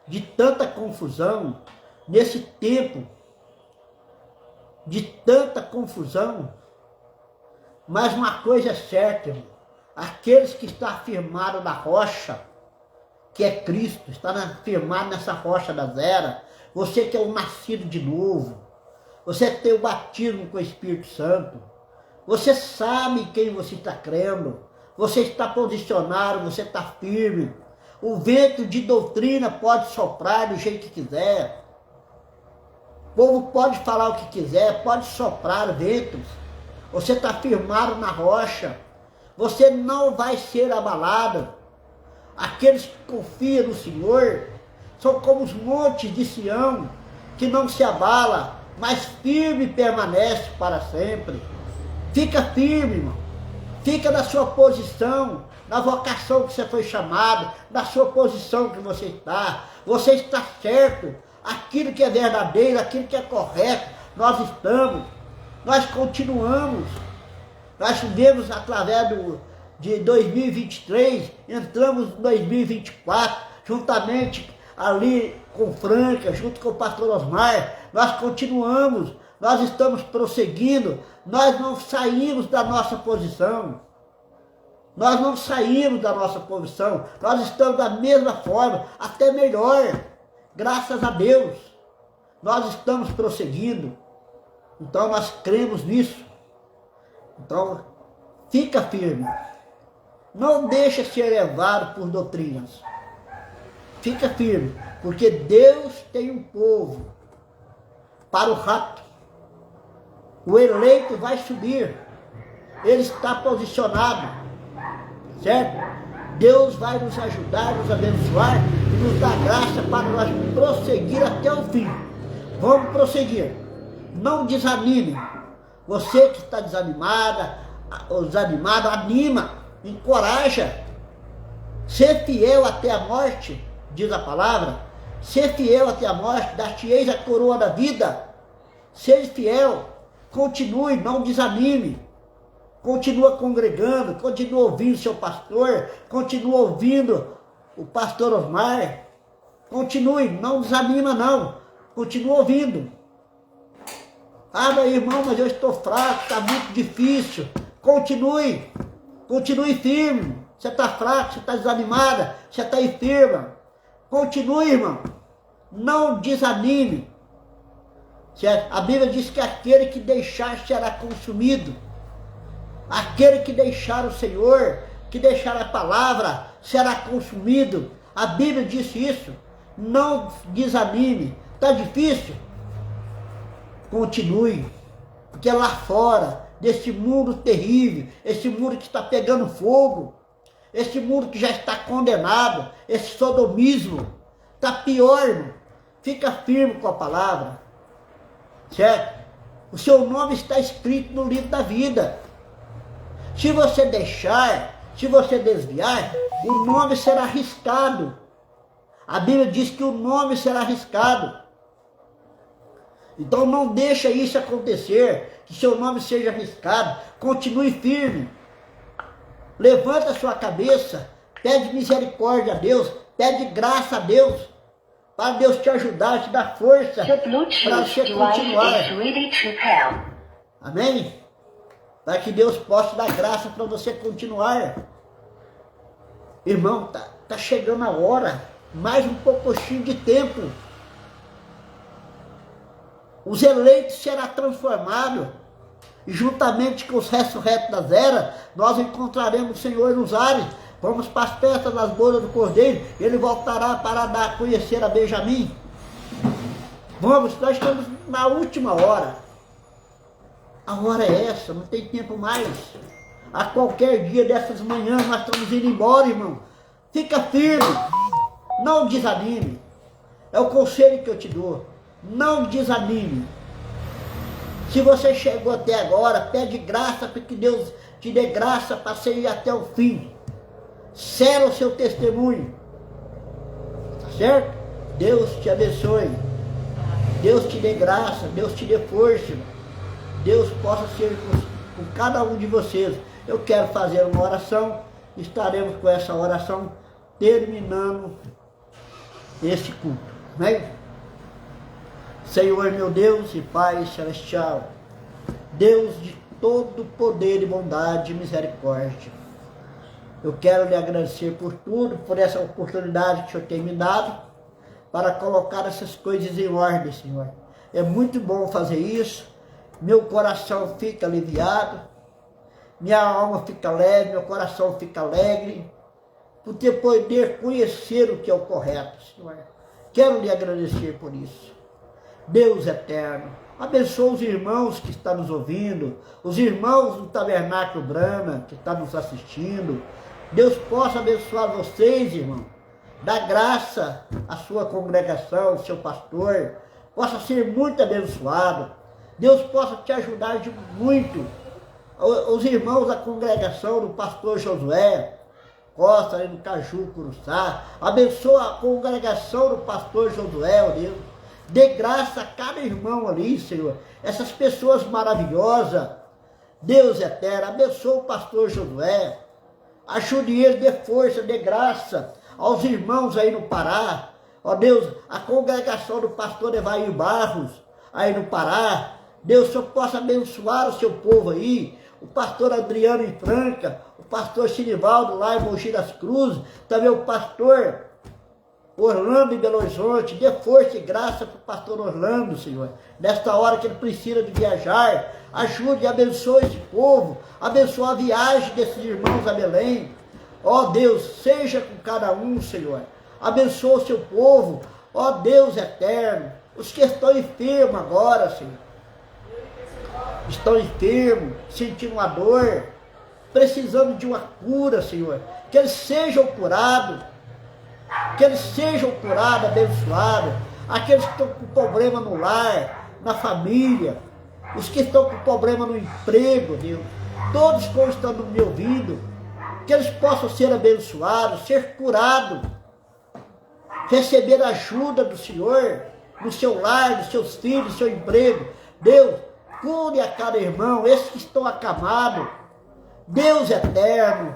de tanta confusão, nesse tempo de tanta confusão. Mas uma coisa é certa, irmão, aqueles que estão afirmados na rocha, que é Cristo, está firmado nessa rocha das eras, você que é o nascido de novo, você tem o batismo com o Espírito Santo, você sabe em quem você está crendo, você está posicionado, você está firme. O vento de doutrina pode soprar do jeito que quiser, o povo pode falar o que quiser, pode soprar ventos, você está firmado na rocha, você não vai ser abalado. Aqueles que confiam no Senhor são como os montes de Sião, que não se abala, mas firme permanece para sempre. Fica firme, irmão. Fica na sua posição, na vocação que você foi chamado, na sua posição que você está. Você está certo. Aquilo que é verdadeiro, aquilo que é correto, nós estamos. Nós continuamos. Nós vivemos através de 2023, entramos em 2024, juntamente ali com Franca, junto com o pastor Osmar, nós continuamos, nós estamos prosseguindo, nós não saímos da nossa posição, nós não saímos da nossa posição, nós estamos da mesma forma, até melhor, graças a Deus, nós estamos prosseguindo, então nós cremos nisso, então fica firme. Não deixa ser levado por doutrinas. Fica firme, porque Deus tem um povo para o rapto. O eleito vai subir. Ele está posicionado. Certo? Deus vai nos ajudar, nos abençoar e nos dar graça para nós prosseguir até o fim. Vamos prosseguir. Não desanime. Você que está desanimada, ou desanimado, anima. Encoraja, ser fiel até a morte, diz a palavra, ser fiel até a morte, dar-te-eis a coroa da vida, seja fiel, continue, não desanime, continua congregando, continua ouvindo seu pastor, continua ouvindo o pastor Osmar, continue, não desanima não, continua ouvindo. Ah, meu irmão, mas eu estou fraco, está muito difícil, continue. Continue firme, você está fraco, você está desanimada, você está enferma. Continue, irmão, não desanime. Certo? A Bíblia diz que aquele que deixar será consumido. Aquele que deixar o Senhor, que deixar a palavra, será consumido. A Bíblia disse isso. Não desanime. Está difícil? Continue, porque lá fora, desse mundo terrível, esse mundo que está pegando fogo, esse mundo que já está condenado, esse sodomismo, está pior, irmão. Fica firme com a palavra, certo? O seu nome está escrito no livro da vida. Se você deixar, se você desviar, o nome será riscado. A Bíblia diz que o nome será riscado. Então não deixa isso acontecer, que seu nome seja arriscado, continue firme, levanta a sua cabeça, pede misericórdia a Deus, pede graça a Deus, para Deus te ajudar, te dar força, para você continuar. Amém? Para que Deus possa dar graça para você continuar. Irmão, tá chegando a hora, mais um pouquinho de tempo. Os eleitos serão transformados, e juntamente com os ressurretos das eras, nós encontraremos o Senhor nos ares. Vamos para as festas das bodas do Cordeiro, ele voltará para dar a conhecer a Benjamim. Vamos, nós estamos na última hora. A hora é essa, não tem tempo mais. A qualquer dia dessas manhãs nós estamos indo embora, irmão. Fica firme, não desanime. É o conselho que eu te dou. Não desanime. Se você chegou até agora, pede graça para que Deus te dê graça para você ir até o fim. Sela o seu testemunho. Tá certo? Deus te abençoe. Deus te dê graça, Deus te dê força. Deus possa ser com cada um de vocês. Eu quero fazer uma oração. Estaremos com essa oração terminando esse culto. Amém? Senhor meu Deus e Pai celestial, Deus de todo poder e bondade e misericórdia, eu quero lhe agradecer por tudo, por essa oportunidade que o Senhor tem me dado, para colocar essas coisas em ordem, Senhor. É muito bom fazer isso, meu coração fica aliviado, minha alma fica leve, meu coração fica alegre, por ter poder conhecer o que é o correto, Senhor. Quero lhe agradecer por isso. Deus eterno, abençoa os irmãos que estão nos ouvindo, os irmãos do Tabernáculo Brama que estão nos assistindo. Deus possa abençoar vocês, irmão. Dá graça à sua congregação, ao seu pastor, possa ser muito abençoado. Deus possa te ajudar de muito. Os irmãos da congregação do pastor Josué Costa, ali no Caju, Curuçá, abençoa a congregação do pastor Josué, ó Deus. Dê graça a cada irmão ali, Senhor. Essas pessoas maravilhosas. Deus eterno, abençoa o pastor Josué. Ajude ele, dê força, dê graça aos irmãos aí no Pará. Ó Deus, a congregação do pastor Evair Barros, aí no Pará. Deus, o Senhor possa abençoar o seu povo aí. O pastor Adriano em Franca, o pastor Sinivaldo lá em Mogi das Cruzes, também o pastor Orlando em Belo Horizonte. Dê força e graça para o pastor Orlando, Senhor. Nesta hora que ele precisa de viajar, ajude e abençoe esse povo. Abençoe a viagem desses irmãos a Belém. Ó Deus, seja com cada um, Senhor. Abençoe o seu povo. Ó Deus eterno, os que estão enfermos agora, Senhor. Estão enfermos, sentindo uma dor, precisando de uma cura, Senhor. Que eles sejam curados. Que eles sejam curados, abençoados. Aqueles que estão com problema no lar, na família. Os que estão com problema no emprego, Deus. Todos que estão me ouvindo. Que eles possam ser abençoados, ser curados. Receber ajuda do Senhor, no seu lar, dos seus filhos, do seu emprego. Deus, cure a cada irmão, esses que estão acamados. Deus eterno,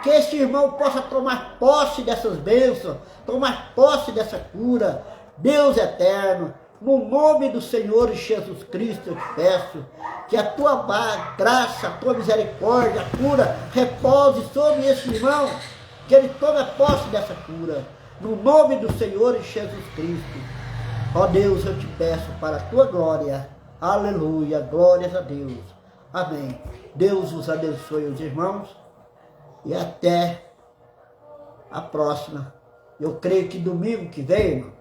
que esse irmão possa tomar posse dessas bênçãos, tomar posse dessa cura. Deus eterno, no nome do Senhor Jesus Cristo eu te peço, que a tua graça, a tua misericórdia, a cura, repouse sobre esse irmão, que ele tome posse dessa cura, no nome do Senhor Jesus Cristo. Ó Deus, eu te peço para a tua glória. Aleluia, glórias a Deus. Amém. Deus os abençoe, os irmãos, e até a próxima. Eu creio que domingo que vem, irmão,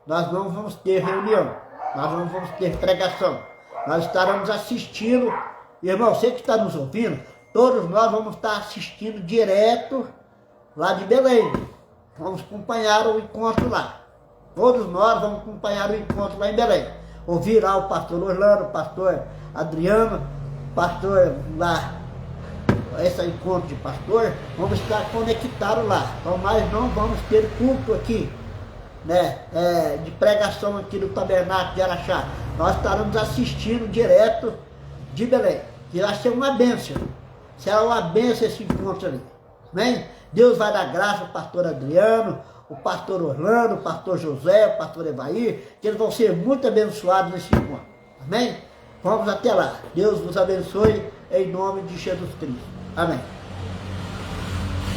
nós não vamos ter reunião, nós não vamos ter pregação, nós estaremos assistindo. Irmão, você que está nos ouvindo, todos nós vamos estar assistindo direto lá de Belém. Vamos acompanhar o encontro lá. Todos nós vamos acompanhar o encontro lá em Belém. Ouvir lá o pastor Orlando, o pastor Adriano, pastor lá, esse encontro de pastor, vamos estar conectados lá. Então nós não vamos ter culto aqui, né, de pregação aqui do Tabernáculo de Araxá. Nós estaremos assistindo direto de Belém. Que vai ser uma bênção. Será uma bênção esse encontro ali. Amém? Deus vai dar graça ao pastor Adriano, o pastor Orlando, o pastor José, o pastor Evair, que eles vão ser muito abençoados nesse encontro. Amém? Vamos até lá. Deus vos abençoe em nome de Jesus Cristo. Amém.